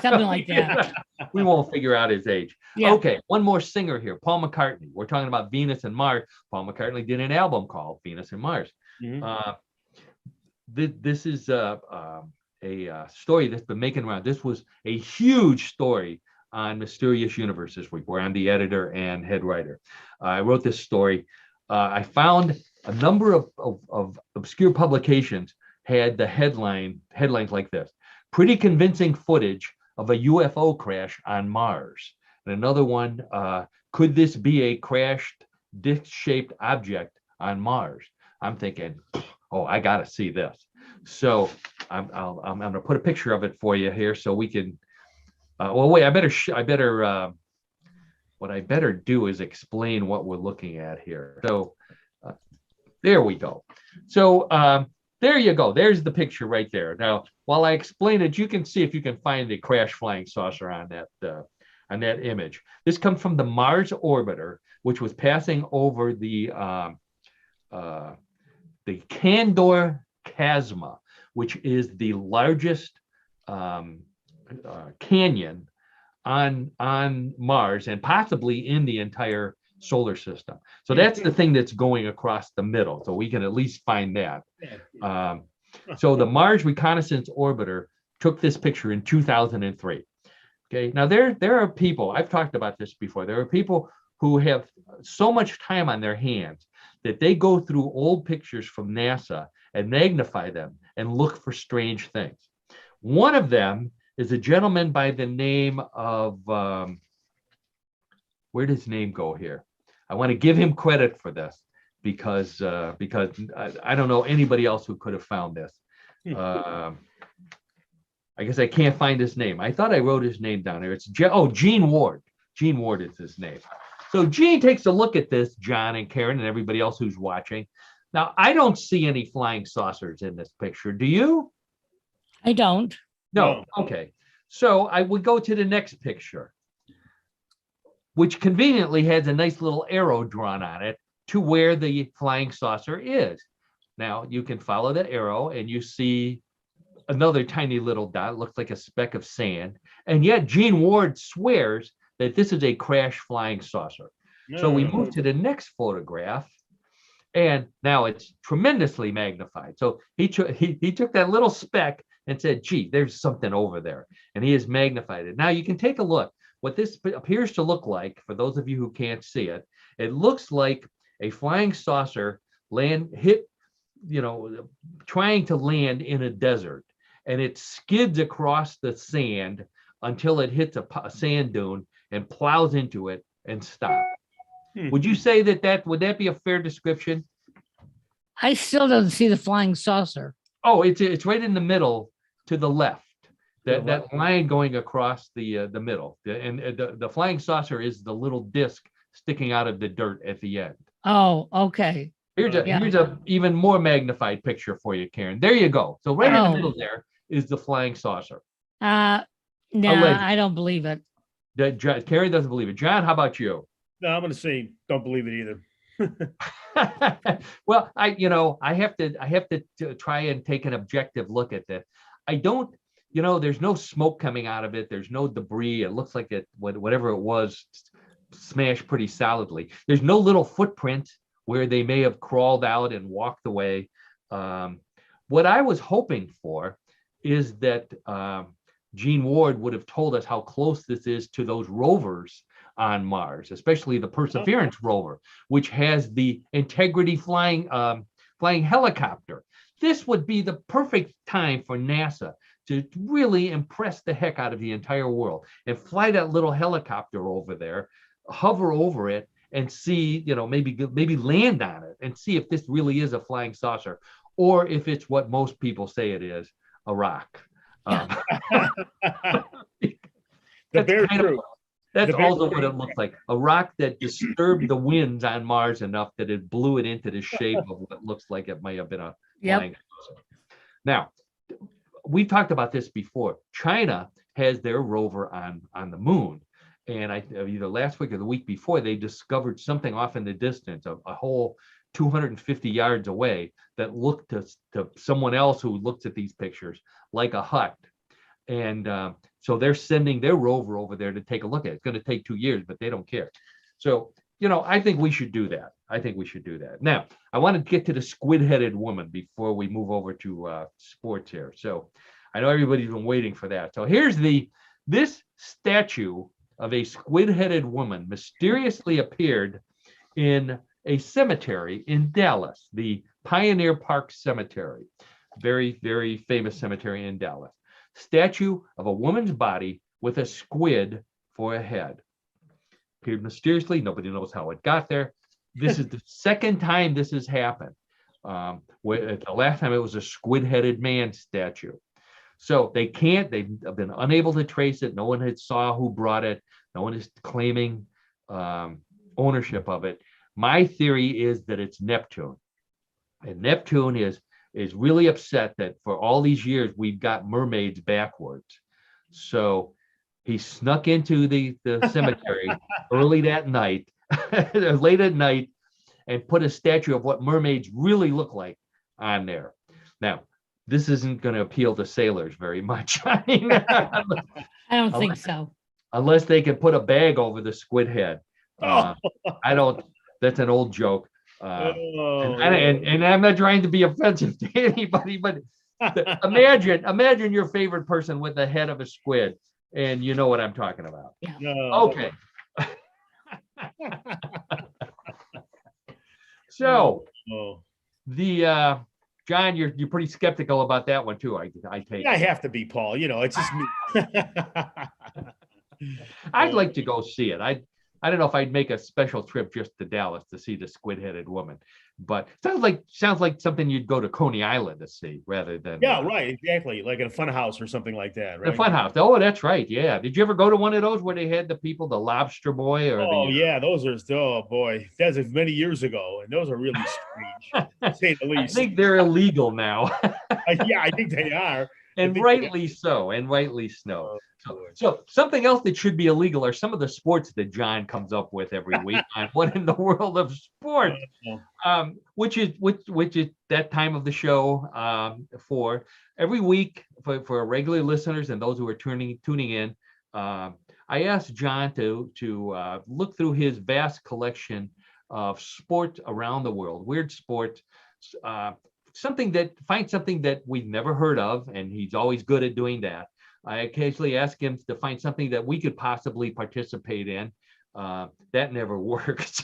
Something like that. We won't figure out his age. Yeah. Okay, one more singer here, Paul McCartney. We're talking about Venus and Mars. Paul McCartney did an album called Venus and Mars. Mm-hmm. This is a story that's been making around. This was a huge story on Mysterious Universe this week, where I'm the editor and head writer. I wrote this story. I found a number of obscure publications had the headlines like this: pretty convincing footage of a UFO crash on Mars. And another one, could this be a crashed disc-shaped object on Mars? I'm thinking, oh, I got to see this. So I'm going to put a picture of it for you here so we can. Well, wait, what I better do is explain what we're looking at here. So there we go. So there you go. There's the picture right there. Now, while I explain it, you can see if you can find the crash flying saucer on that image. This comes from the Mars orbiter, which was passing over the Candor Chasma, which is the largest canyon on Mars and possibly in the entire solar system. So that's the thing that's going across the middle. So we can at least find that. So the Mars Reconnaissance Orbiter took this picture in 2003. Okay, now there are people, I've talked about this before, there are people who have so much time on their hands that they go through old pictures from NASA and magnify them and look for strange things. One of them is a gentleman by the name of, where does his name go here? I want to give him credit for this because I don't know anybody else who could have found this. I guess I can't find his name. I thought I wrote his name down here. It's Gene Ward. Gene Ward is his name. So Gene takes a look at this, John and Karen and everybody else who's watching. Now, I don't see any flying saucers in this picture. Do you? I don't. No. Okay. So I would go to the next picture, which conveniently has a nice little arrow drawn on it to where the flying saucer is. Now, you can follow that arrow and you see another tiny little dot, looks like a speck of sand. And yet Gene Ward swears that this is a crash flying saucer. So we move to the next photograph, and now it's tremendously magnified. So he took that little speck and said, gee, there's something over there. And he has magnified it. Now you can take a look. what this appears to look like, for those of you who can't see it, it looks like a flying saucer trying to land in a desert, and it skids across the sand until it hits a sand dune and plows into it and stops. Would you say would that be a fair description? I still don't see the flying saucer. Oh, it's right in the middle to the left. That line going across the middle. The flying saucer is the little disc sticking out of the dirt at the end. Oh, okay. Here's a even more magnified picture for you, Karen. There you go. So right in the middle there is the flying saucer. No, I don't believe it. Karen doesn't believe it. John, how about you? No, I'm going to say don't believe it either. Well, I have to try and take an objective look at this. I don't, there's no smoke coming out of it. There's no debris. It looks like whatever it was, smashed pretty solidly. There's no little footprint where they may have crawled out and walked away. What I was hoping for is that Gene Ward would have told us how close this is to those rovers on Mars, especially the Perseverance rover, which has the Integrity flying helicopter. This would be the perfect time for NASA to really impress the heck out of the entire world and fly that little helicopter over there, hover over it, and see, maybe land on it and see if this really is a flying saucer, or if it's what most people say it is, a rock. That's also what it looks like. A rock that disturbed the winds on Mars enough that it blew it into the shape of what looks like it may have been a flying saucer. Now, we talked about this before. China has their rover on the moon. And either last week or the week before, they discovered something off in the distance, a whole 250 yards away, that looked to someone else who looks at these pictures like a hut. And so they're sending their rover over there to take a look at it. It's going to take 2 years, but they don't care. So, I think we should do that. Now, I want to get to the squid-headed woman before we move over to sports here. So I know everybody's been waiting for that. So here's this statue of a squid-headed woman mysteriously appeared in a cemetery in Dallas, the Pioneer Park Cemetery, very, very famous cemetery in Dallas. Statue of a woman's body with a squid for a head. Appeared mysteriously. Nobody knows how it got there. This is the second time this has happened. The last time it was a squid-headed man statue. So they've been unable to trace it. No one had saw who brought it. No one is claiming ownership of it. My theory is that it's Neptune. And Neptune is really upset that for all these years we've got mermaids backwards. So he snuck into the cemetery early that night, late at night, and put a statue of what mermaids really look like on there. Now, this isn't going to appeal to sailors very much. I don't think so. Unless they can put a bag over the squid head. That's an old joke. And I'm not trying to be offensive to anybody, but imagine your favorite person with the head of a squid, and you know what I'm talking about. Yeah. Okay. So John, you're pretty skeptical about that one too. I take. I have to be, Paul. It's just me. I'd like to go see it. I don't know if I'd make a special trip just to Dallas to see the squid-headed woman, but sounds like something you'd go to Coney Island to see rather than. Yeah, right, exactly, like in a fun house or something like that, right? A fun house. Oh, that's right. Yeah. Did you ever go to one of those where they had the Lobster Boy or? Yeah, those are. Oh boy, that's many years ago, and those are really strange, to say the least. I think they're illegal now. Yeah, I think they are. And rightly so. So something else that should be illegal are some of the sports that John comes up with every week on What in the World of Sports, which is that time of the show for every week for regular listeners and those who are tuning in. I asked John to look through his vast collection of sports around the world, weird sports, find something that we've never heard of, and he's always good at doing that. I occasionally ask him to find something that we could possibly participate in. That never works.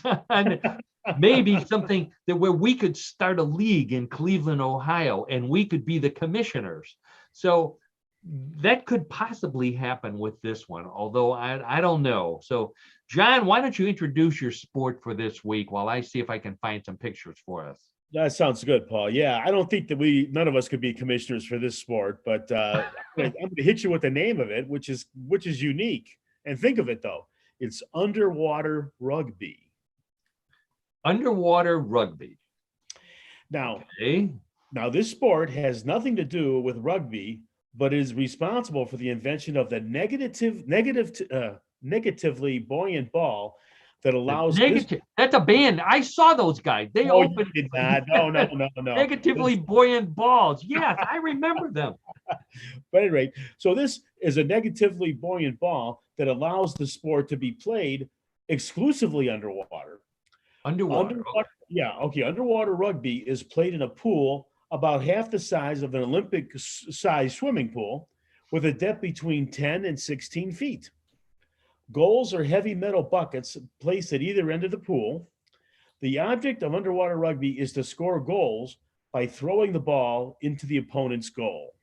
Maybe something that where we could start a league in Cleveland, Ohio, and we could be the commissioners. So that could possibly happen with this one, although I don't know. So, John, why don't you introduce your sport for this week while I see if I can find some pictures for us? That sounds good, Paul. Yeah, I don't think that none of us could be commissioners for this sport, but I'm going to hit you with the name of it, which is unique. And think of it though, it's underwater rugby. Underwater rugby. Now, okay. Now this sport has nothing to do with rugby, but is responsible for the invention of the negatively buoyant ball that allows That's a band. I saw those guys. They opened. You did not. No. Negatively buoyant balls. Yes, I remember them. But at any rate, so this is a negatively buoyant ball that allows the sport to be played exclusively underwater. Underwater. Yeah. Okay. Underwater rugby is played in a pool about half the size of an Olympic-sized swimming pool, with a depth between 10 and 16 feet. Goals are heavy metal buckets placed at either end of the pool. The object of underwater rugby is to score goals by throwing the ball into the opponent's goal.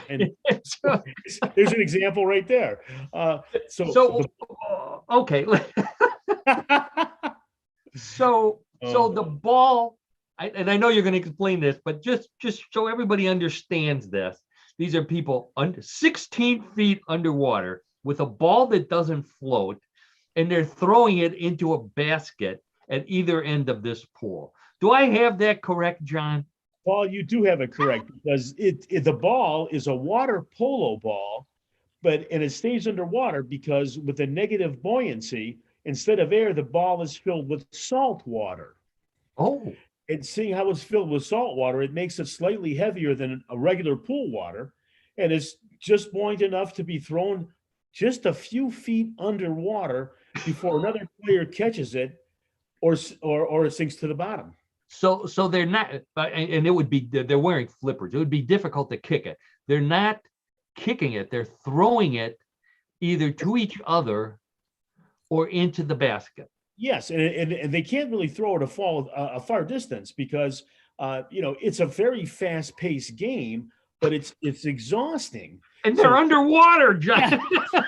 And there's an example right there. Okay. So the ball, and I know you're going to explain this, but just so everybody understands this, these are people under 16 feet underwater with a ball that doesn't float, and they're throwing it into a basket at either end of this pool. Do I have that correct, John? Paul, you do have it correct, because the ball is a water polo ball, and it stays underwater because with the negative buoyancy, instead of air, the ball is filled with salt water. Oh. And seeing how it's filled with salt water, it makes it slightly heavier than a regular pool water, and it's just buoyant enough to be thrown just a few feet underwater before another player catches it, or it sinks to the bottom. So they're not, and it would be, they're wearing flippers. It would be difficult to kick it. They're not kicking it. They're throwing it either to each other or into the basket. Yes, and they can't really throw it a far distance because it's a very fast-paced game, but it's exhausting. And they're underwater, John.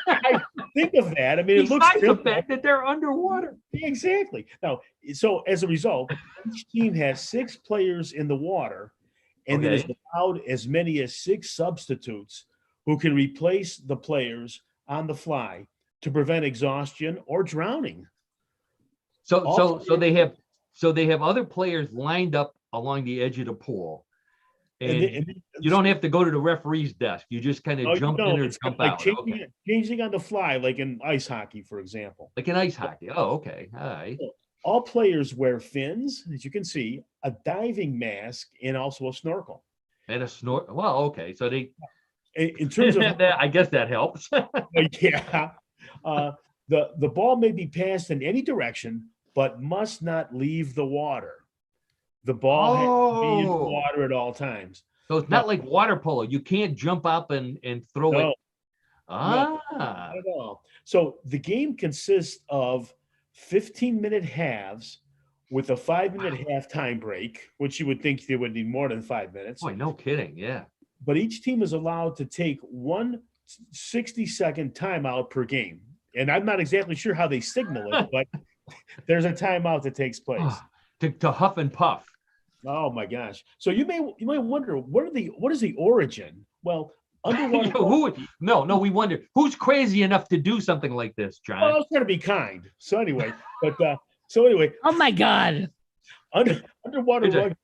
I think of that. I mean, it looks the fact that they're underwater. Exactly. Now, so as a result, each team has 6 players in the water, and it is allowed as many as 6 substitutes who can replace the players on the fly to prevent exhaustion or drowning. So they have other players lined up along the edge of the pool. And you don't have to go to the referee's desk. You just kind of jump in or jump out. Changing on the fly, like in ice hockey, for example. Like in ice hockey. Oh, okay. All right. All players wear fins, as you can see, a diving mask, and also a snorkel. And a snorkel. Well, okay. So they. In terms of that, I guess that helps. Yeah. The ball may be passed in any direction, but must not leave the water. The ball has to be in the water at all times. So it's not like water polo. You can't jump up and throw it. Not at all. So the game consists of 15-minute halves with a 5-minute halftime break, which you would think they would need more than 5 minutes. Boy, no kidding. Yeah. But each team is allowed to take 1 60-second timeout per game. And I'm not exactly sure how they signal it, but there's a timeout that takes place. To huff and puff. Oh my gosh! So you might wonder what is the origin? Well, underwater. We wonder who's crazy enough to do something like this, John. Well, I was trying to be kind. So anyway, Oh my God! Underwater rugby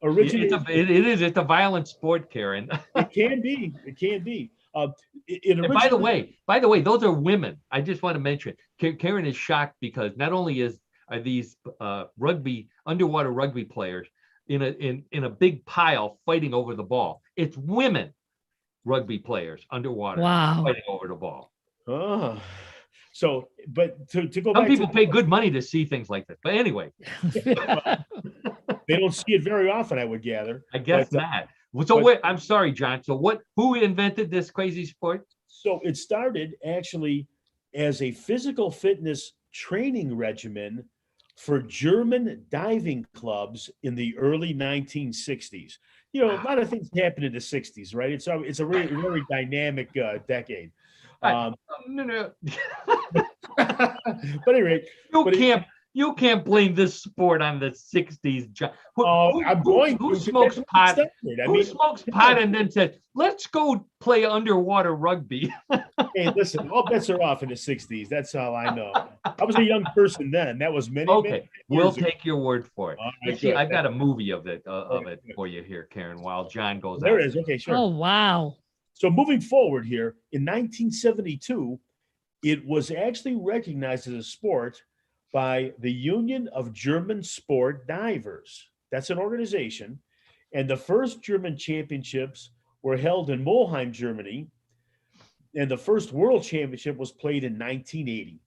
originated. It's a violent sport, Karen. It can be. And by the way, those are women. I just want to mention. Karen is shocked because not only are these underwater rugby players in a big pile fighting over the ball. It's women rugby players underwater fighting over the ball. Oh, so but to go some back, people pay good money to see things like this. But anyway, they don't see it very often, I would gather. I guess not. I'm sorry, John. So who invented this crazy sport? So it started actually as a physical fitness training regimen for German diving clubs in the early 1960s. You know, a lot of things happened in the 60s, right? It's a very, very dynamic decade. No. But anyway, You can't blame this sport on the 60s. Who smokes pot? Who smokes pot and then said, let's go play underwater rugby? Hey, listen, all bets are off in the 60s. That's all I know. I was a young person then. That was many, Okay, many we'll years ago. take your word for it. Right, See, I've got a movie of it for you here, Karen, while John goes There on. it is. Okay, sure. Oh, wow. So moving forward here, in 1972, it was actually recognized as a sport by the Union of German Sport Divers. That's an organization. And the first German championships were held in Mulheim, Germany. And the first world championship was played in 1980.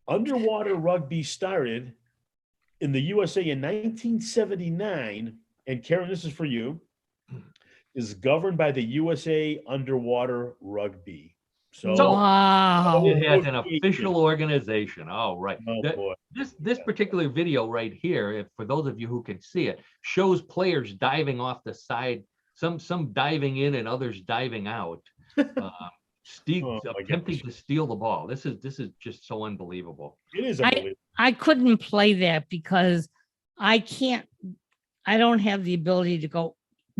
Underwater rugby started in the USA in 1979. And Karen, this is for you, is governed by the USA Underwater Rugby. So wow. It has an official organization. Oh, right. Oh, boy. This particular video right here, for those of you who can see it, shows players diving off the side, some diving in and others diving out, attempting to steal the ball. This is just so unbelievable. It is unbelievable. I couldn't play that because I don't have the ability to go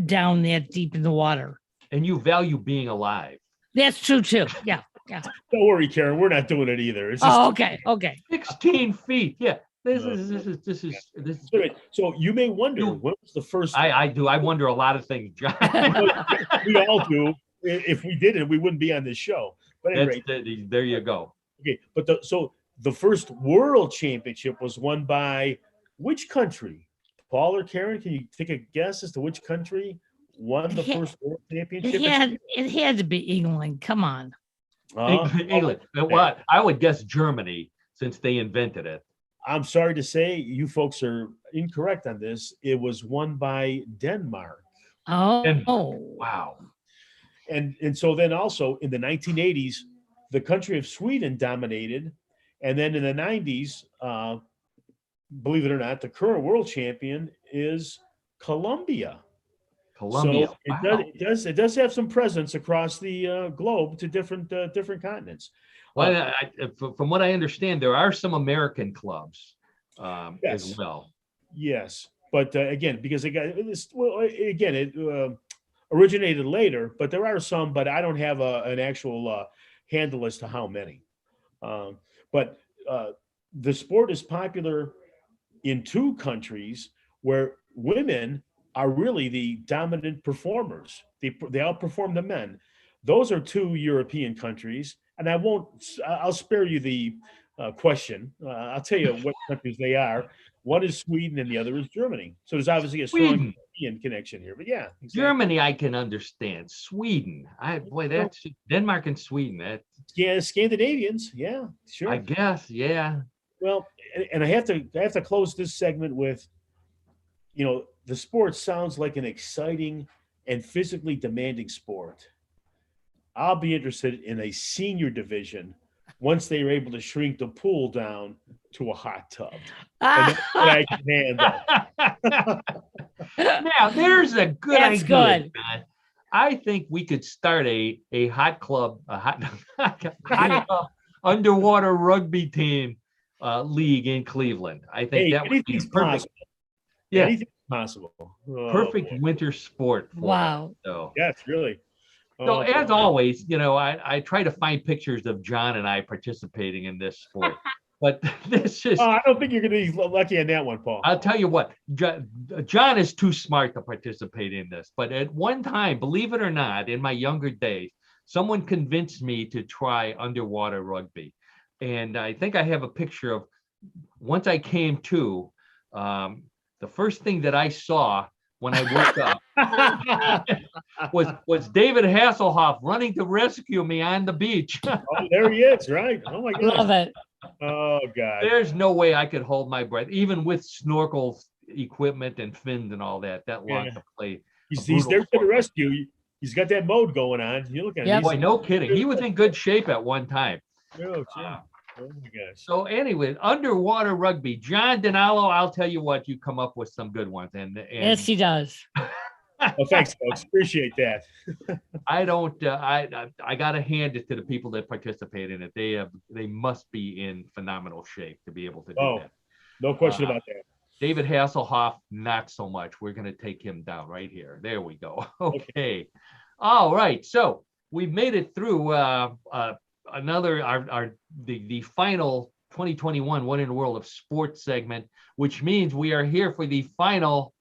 down that deep in the water. And you value being alive. That's true too. Yeah. Don't worry, Karen. We're not doing it either. It's just, okay. 16 feet. Yeah. This is. So you may wonder, when was the first? I do. I wonder a lot of things, John. We all do. If we didn't, we wouldn't be on this show. But anyway, there you go. Okay, but the first world championship was won by which country? Paul or Karen? Can you take a guess as to which country won the first world championship? It had to be England. Come on. England. What? I would guess Germany, since they invented it. I'm sorry to say, you folks are incorrect on this. It was won by Denmark. Wow. And so then also in the 1980s, the country of Sweden dominated. And then in the 90s, believe it or not, the current world champion is Colombia. So it does have some presence across the globe to different continents. Well, from what I understand, there are some American clubs as well. Yes, but again, because it originated later, but there are some, but I don't have an actual handle as to how many. But the sport is popular in two countries where women are really the dominant performers. They outperform the men. Those are two European countries, and I'll spare you the question. I'll tell you what countries they are. One is Sweden and the other is Germany. So there's obviously a strong European connection here, but yeah. Exactly. Germany, I can understand. Sweden, that's Denmark and Sweden. Scandinavians. Yeah, sure. I guess, yeah. Well, and I have to close this segment with, the sport sounds like an exciting and physically demanding sport. I'll be interested in a senior division once they are able to shrink the pool down to a hot tub. And that's what I can handle. Now, there's a good That's idea. Good. Man. I think we could start a hot club, club underwater rugby team league in Cleveland. I think that would be perfect. Possible. Yeah, anything's possible. Perfect winter sport. Wow. So. Yes, really. So as always, I try to find pictures of John and I participating in this sport. But this is. I don't think you're going to be lucky on that one, Paul. I'll tell you what, John is too smart to participate in this. But at one time, believe it or not, in my younger days, someone convinced me to try underwater rugby. And I think I have a picture of once I came to, the first thing that I saw when I woke up was David Hasselhoff running to rescue me on the beach. Oh, there he is, right? Oh my God. Love it. Oh God. There's no way I could hold my breath, even with snorkel equipment and fins and all that long to play. He's there to the rescue. He's got that mode going on. You look at him. Yep. Boy, no kidding. He was in good shape at one time. Oh, gee. Oh my gosh. So anyway, underwater rugby. John Dinalo, I'll tell you what, you come up with some good ones. And Yes, he does. Well, thanks, folks. Appreciate that. I don't. I got to hand it to the people that participate in it. They must be in phenomenal shape to be able to do that. No question about that. David Hasselhoff, not so much. We're going to take him down right here. There we go. Okay. All right. So we've made it through the final 2021 One in the World of Sports segment, which means we are here for the final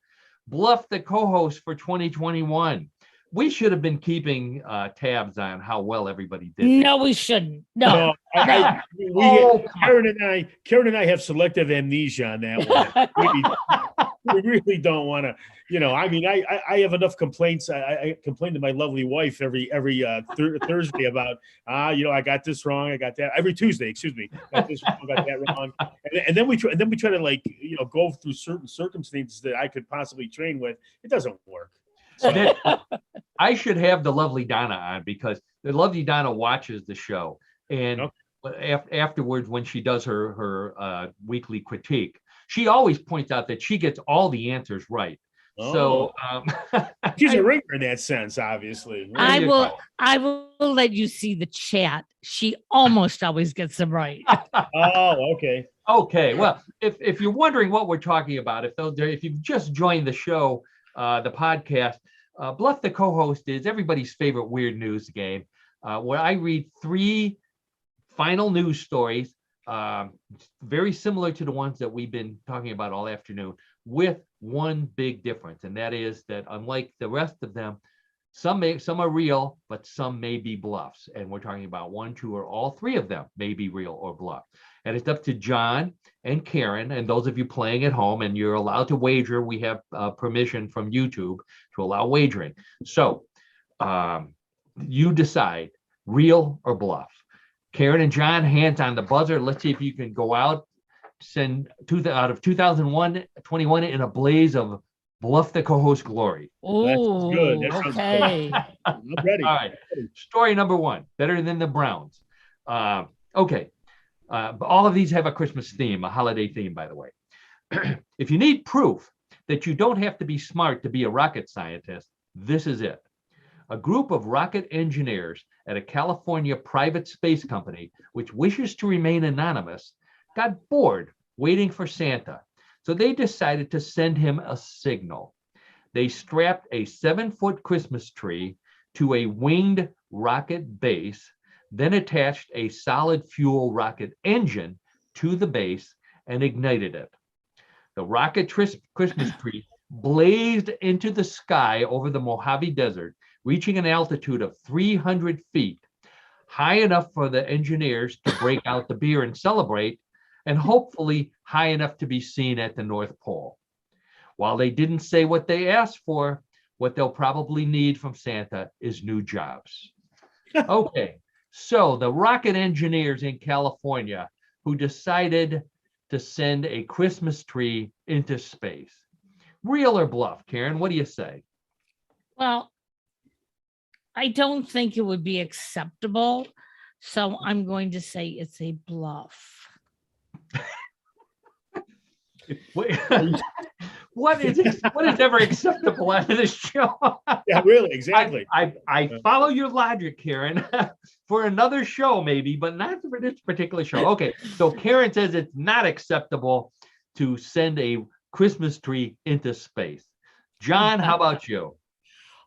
Bluff the Co-host for 2021. We should have been keeping tabs on how well everybody did. No, we shouldn't. No. Karen and I have selective amnesia on that one. We really don't want to, I mean, I have enough complaints. I complain to my lovely wife every Thursday about, I got this wrong. I got that every Tuesday, excuse me. Got this wrong, got that wrong. And then we try to go through certain circumstances that I could possibly train with. It doesn't work. So I should have the lovely Donna on, because the lovely Donna watches the show, and afterwards, when she does her weekly critique, she always points out that she gets all the answers right. So she's a ringer in that sense, obviously. I will let you see the chat. She almost always gets them right. Oh, okay. Okay. Well, if you're wondering what we're talking about, if you've just joined the show, the podcast, Bluff the Co-host is everybody's favorite weird news game, where I read 3 final news stories, very similar to the ones that we've been talking about all afternoon, with one big difference, and that is that unlike the rest of them, some are real, but some may be bluffs. And we're talking about 1, 2, or all 3 of them may be real or bluff. And it's up to John and Karen, and those of you playing at home, and you're allowed to wager. We have permission from YouTube to allow wagering. So you decide, real or bluff. Karen and John, hands on the buzzer. Let's see if you can go out, send out of 2021 in a blaze of Bluff the Co-host glory. Oh, good. That sounds okay. I'm ready. All right. Story number 1, better than the Browns. Okay. All of these have a Christmas theme, a holiday theme, by the way. If you need proof that you don't have to be smart to be a rocket scientist, this is it. A group of rocket engineers at a California private space company, which wishes to remain anonymous, got bored waiting for Santa. So they decided to send him a signal. They strapped a 7-foot Christmas tree to a winged rocket base, then attached a solid fuel rocket engine to the base and ignited it. The rocket Christmas tree blazed into the sky over the Mojave Desert, reaching an altitude of 300 feet, high enough for the engineers to break out the beer and celebrate, and hopefully high enough to be seen at the North Pole. While they didn't say what they asked for, what they'll probably need from Santa is new jobs. Okay, so the rocket engineers in California who decided to send a Christmas tree into space. Real or bluff, Karen? What do you say? Well, I don't think it would be acceptable, so I'm going to say it's a bluff. What is ever acceptable out of this show? Yeah, really, exactly. I follow your logic, Karen, for another show maybe, but not for this particular show. Okay, so Karen says it's not acceptable to send a Christmas tree into space. John, how about you?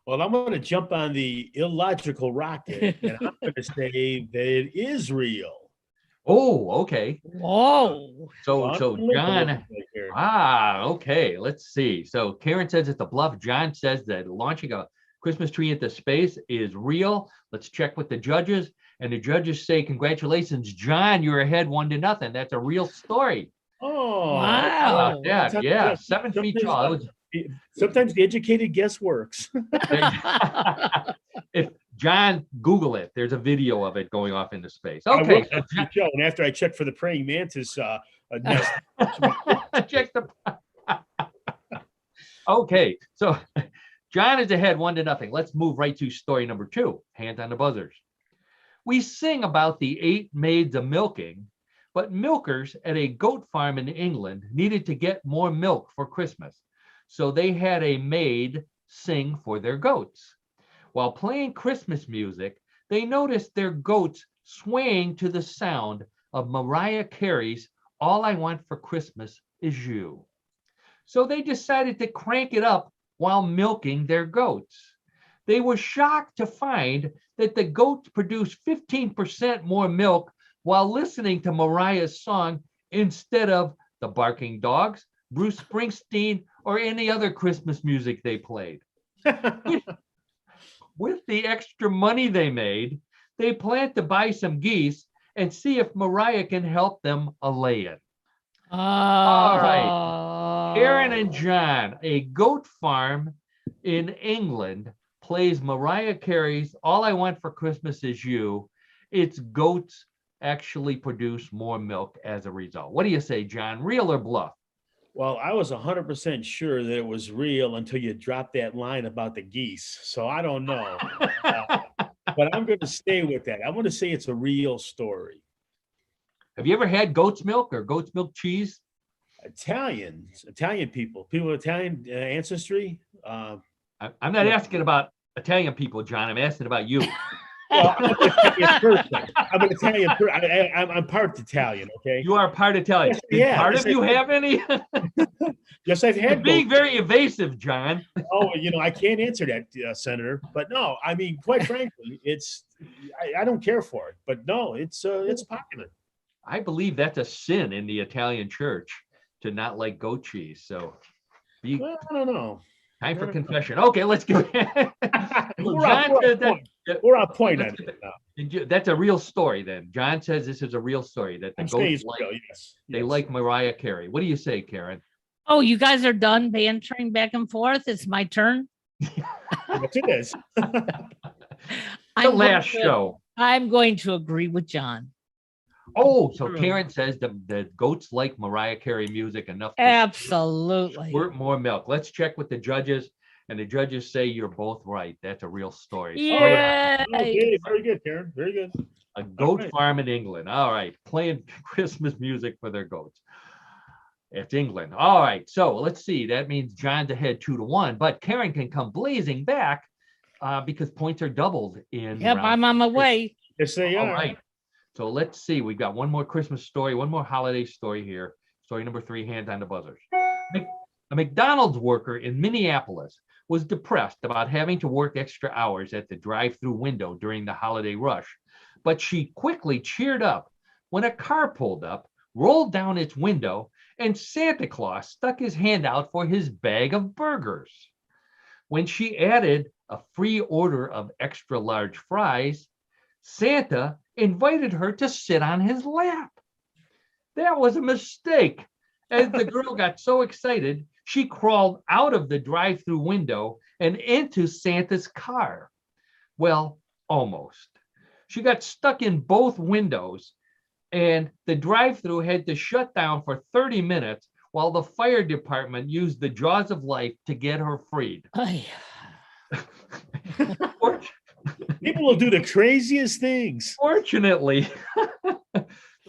Well, I'm going to jump on the illogical rocket, and I'm going to say that it is real. Oh, okay. Whoa. So John, okay, let's see. So Karen says it's a bluff. John says that launching a Christmas tree into space is real. Let's check with the judges. And the judges say, congratulations, John, you're ahead 1-0. That's a real story. Oh, wow. Yeah, 7 feet tall. Sometimes the educated guess works. If John, Google it. There's a video of it going off into space. Okay. And after I check for the praying mantis nest. Check the. Okay, so John is ahead 1-0. Let's move right to story number 2. Hands on the buzzers. We sing about the 8 maids a milking, but milkers at a goat farm in England needed to get more milk for Christmas. So they had a maid sing for their goats. While playing Christmas music, they noticed their goats swaying to the sound of Mariah Carey's All I Want for Christmas Is You. So they decided to crank it up while milking their goats. They were shocked to find that the goats produced 15% more milk while listening to Mariah's song instead of the barking dogs, Bruce Springsteen, or any other Christmas music they played. With the extra money they made, they plan to buy some geese and see if Mariah can help them a lay-in. All right. Karen and John, a goat farm in England plays Mariah Carey's All I Want for Christmas Is You. Its goats actually produce more milk as a result. What do you say, John? Real or bluff? Well, I was 100% sure that it was real until you dropped that line about the geese. So I don't know. But I'm going to stay with that. I'm going to say it's a real story. Have you ever had goat's milk or goat's milk cheese? Italian people of Italian ancestry. I'm not asking about Italian people, John. I'm asking about you. Well, I'm an Italian person. I'm an Italian person. I'm part Italian, okay? You are part Italian. Yeah, part of you have any? Yes, I've had. You're being very evasive, John. Oh, I can't answer that, Senator. But no, I mean, quite frankly, I don't care for it. But no, it's popular. I believe that's a sin in the Italian church to not like goat cheese. So, well, I don't know. Time for confession. Okay, let's go. We're on point on it now. That's a real story then. John says this is a real story that the goats like, yes. They like Mariah Carey. What do you say, Karen? Oh, you guys are done bantering back and forth. It's my turn. Yes, it is. The last show. I'm going to agree with John. Oh, so Karen says the goats like Mariah Carey music enough to Absolutely. squirt more milk. Let's check with the judges, and the judges say you're both right. That's a real story. Yeah. Okay, very good, Karen. Very good. A goat farm in England. All right, playing Christmas music for their goats. It's England. All right, so let's see. That means John's ahead 2-1, but Karen can come blazing back because points are doubled in. Yep, I'm on my way. Yes, they are. All right. So let's see. We've got one more Christmas story, one more holiday story here. Story number 3, hands on the buzzers. A McDonald's worker in Minneapolis was depressed about having to work extra hours at the drive-through window during the holiday rush. But she quickly cheered up when a car pulled up, rolled down its window, and Santa Claus stuck his hand out for his bag of burgers. When she added a free order of extra large fries, Santa invited her to sit on his lap. That was a mistake. As the girl got so excited, she crawled out of the drive-through window and into Santa's car. Well, almost. She got stuck in both windows, and the drive-through had to shut down for 30 minutes while the fire department used the jaws of life to get her freed. People will do the craziest things. Fortunately,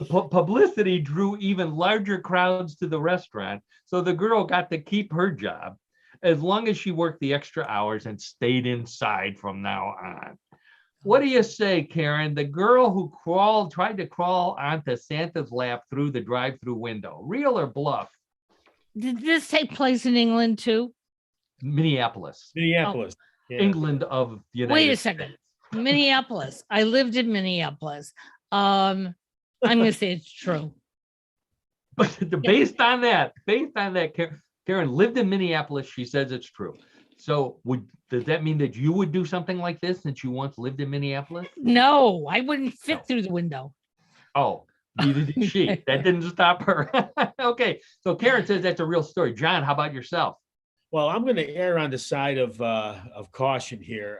publicity drew even larger crowds to the restaurant, so the girl got to keep her job as long as she worked the extra hours and stayed inside from now on. What do you say, Karen? The girl who tried to crawl onto Santa's lap through the drive-through window. Real or bluff? Did this take place in England too? Minneapolis. Minneapolis. Yeah. England of the United Wait a second. States. Minneapolis. I lived in Minneapolis. I'm going to say it's true. But based on that, Karen lived in Minneapolis. She says it's true. So does that mean that you would do something like this since you once lived in Minneapolis? No, I wouldn't fit through the window. Oh, neither did she. That didn't stop her. Okay, so Karen says that's a real story. John, how about yourself? Well, I'm going to err on the side of caution here,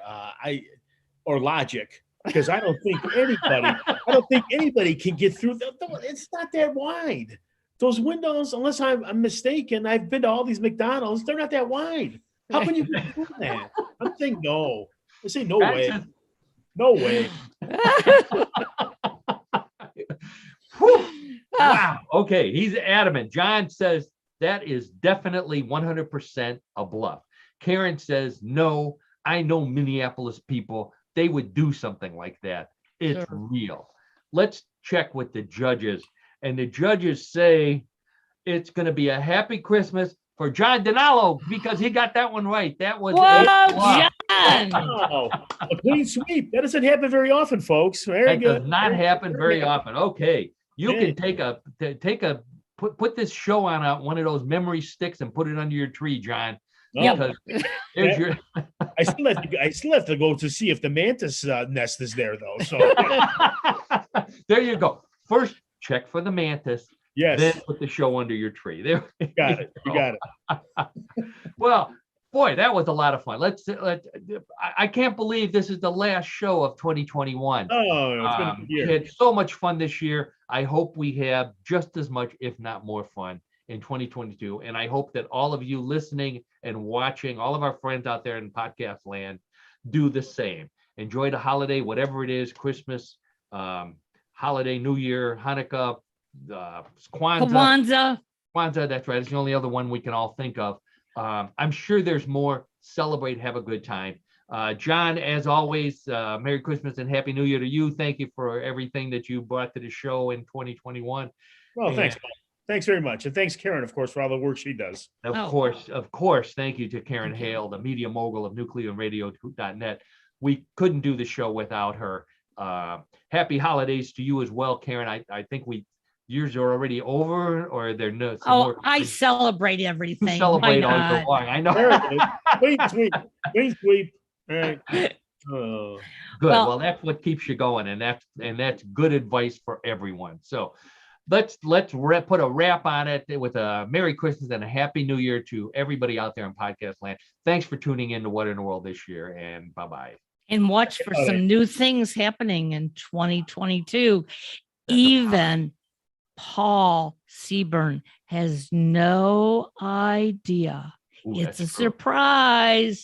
or logic, because I don't think anybody can get through. It's not that wide. Those windows, unless I'm mistaken, I've been to all these McDonald's. They're not that wide. How can you be doing that? I'm saying no. I say no John way. says- No way. Whew. Wow. Okay. He's adamant. John says that is definitely 100% a bluff. Karen says, no, I know Minneapolis people. They would do something like that. It's Sure. real. Let's check with the judges. And the judges say it's going to be a happy Christmas for John Denalo because he got that one right. That was a Whoa, bluff. John! Oh, a clean sweep. That doesn't happen very often, folks. Very That good. does not happen very often. Okay. You Yeah. can put this show on one of those memory sticks and put it under your tree, John. Oh, Because there's your I still have to go to see if the mantis nest is there, though. So there you go. First, check for the mantis. yes, Then put the show under your tree. There. you got it. You got it. Well, boy, that was a lot of fun. I can't believe this is the last show of 2021. Oh, it's been a good We year. had so much fun this year. I hope we have just as much, if not more fun in 2022. And I hope that all of you listening and watching, all of our friends out there in podcast land, do the same. Enjoy the holiday, whatever it is, Christmas, holiday, New Year, Hanukkah, Kwanzaa, that's right. It's the only other one we can all think of. I'm sure there's more. Celebrate, have a good time. John, as always, Merry Christmas and Happy New Year to you. Thank you for everything that you brought to the show in 2021. Well, thanks, Paul. Thanks very much. And thanks, Karen, of course, for all the work she does. Of course. Thank you to Karen Hale, the media mogul of NuclearRadio.net. We couldn't do the show without her. Happy holidays to you as well, Karen. I think yours are already over, or they're no. I celebrate everything. You celebrate Why all not? year long. I know. There it is. Clean sweep. All right. Oh. Good. Well- Well, that's what keeps you going, and that's good advice for everyone. So let's put a wrap on it with a Merry Christmas and a Happy New Year to everybody out there in podcast land. Thanks for tuning in to What in the World this year, and bye-bye. And watch for some new things happening in 2022. Even Paul Seaburn has no idea. Ooh, It's that's a true. surprise.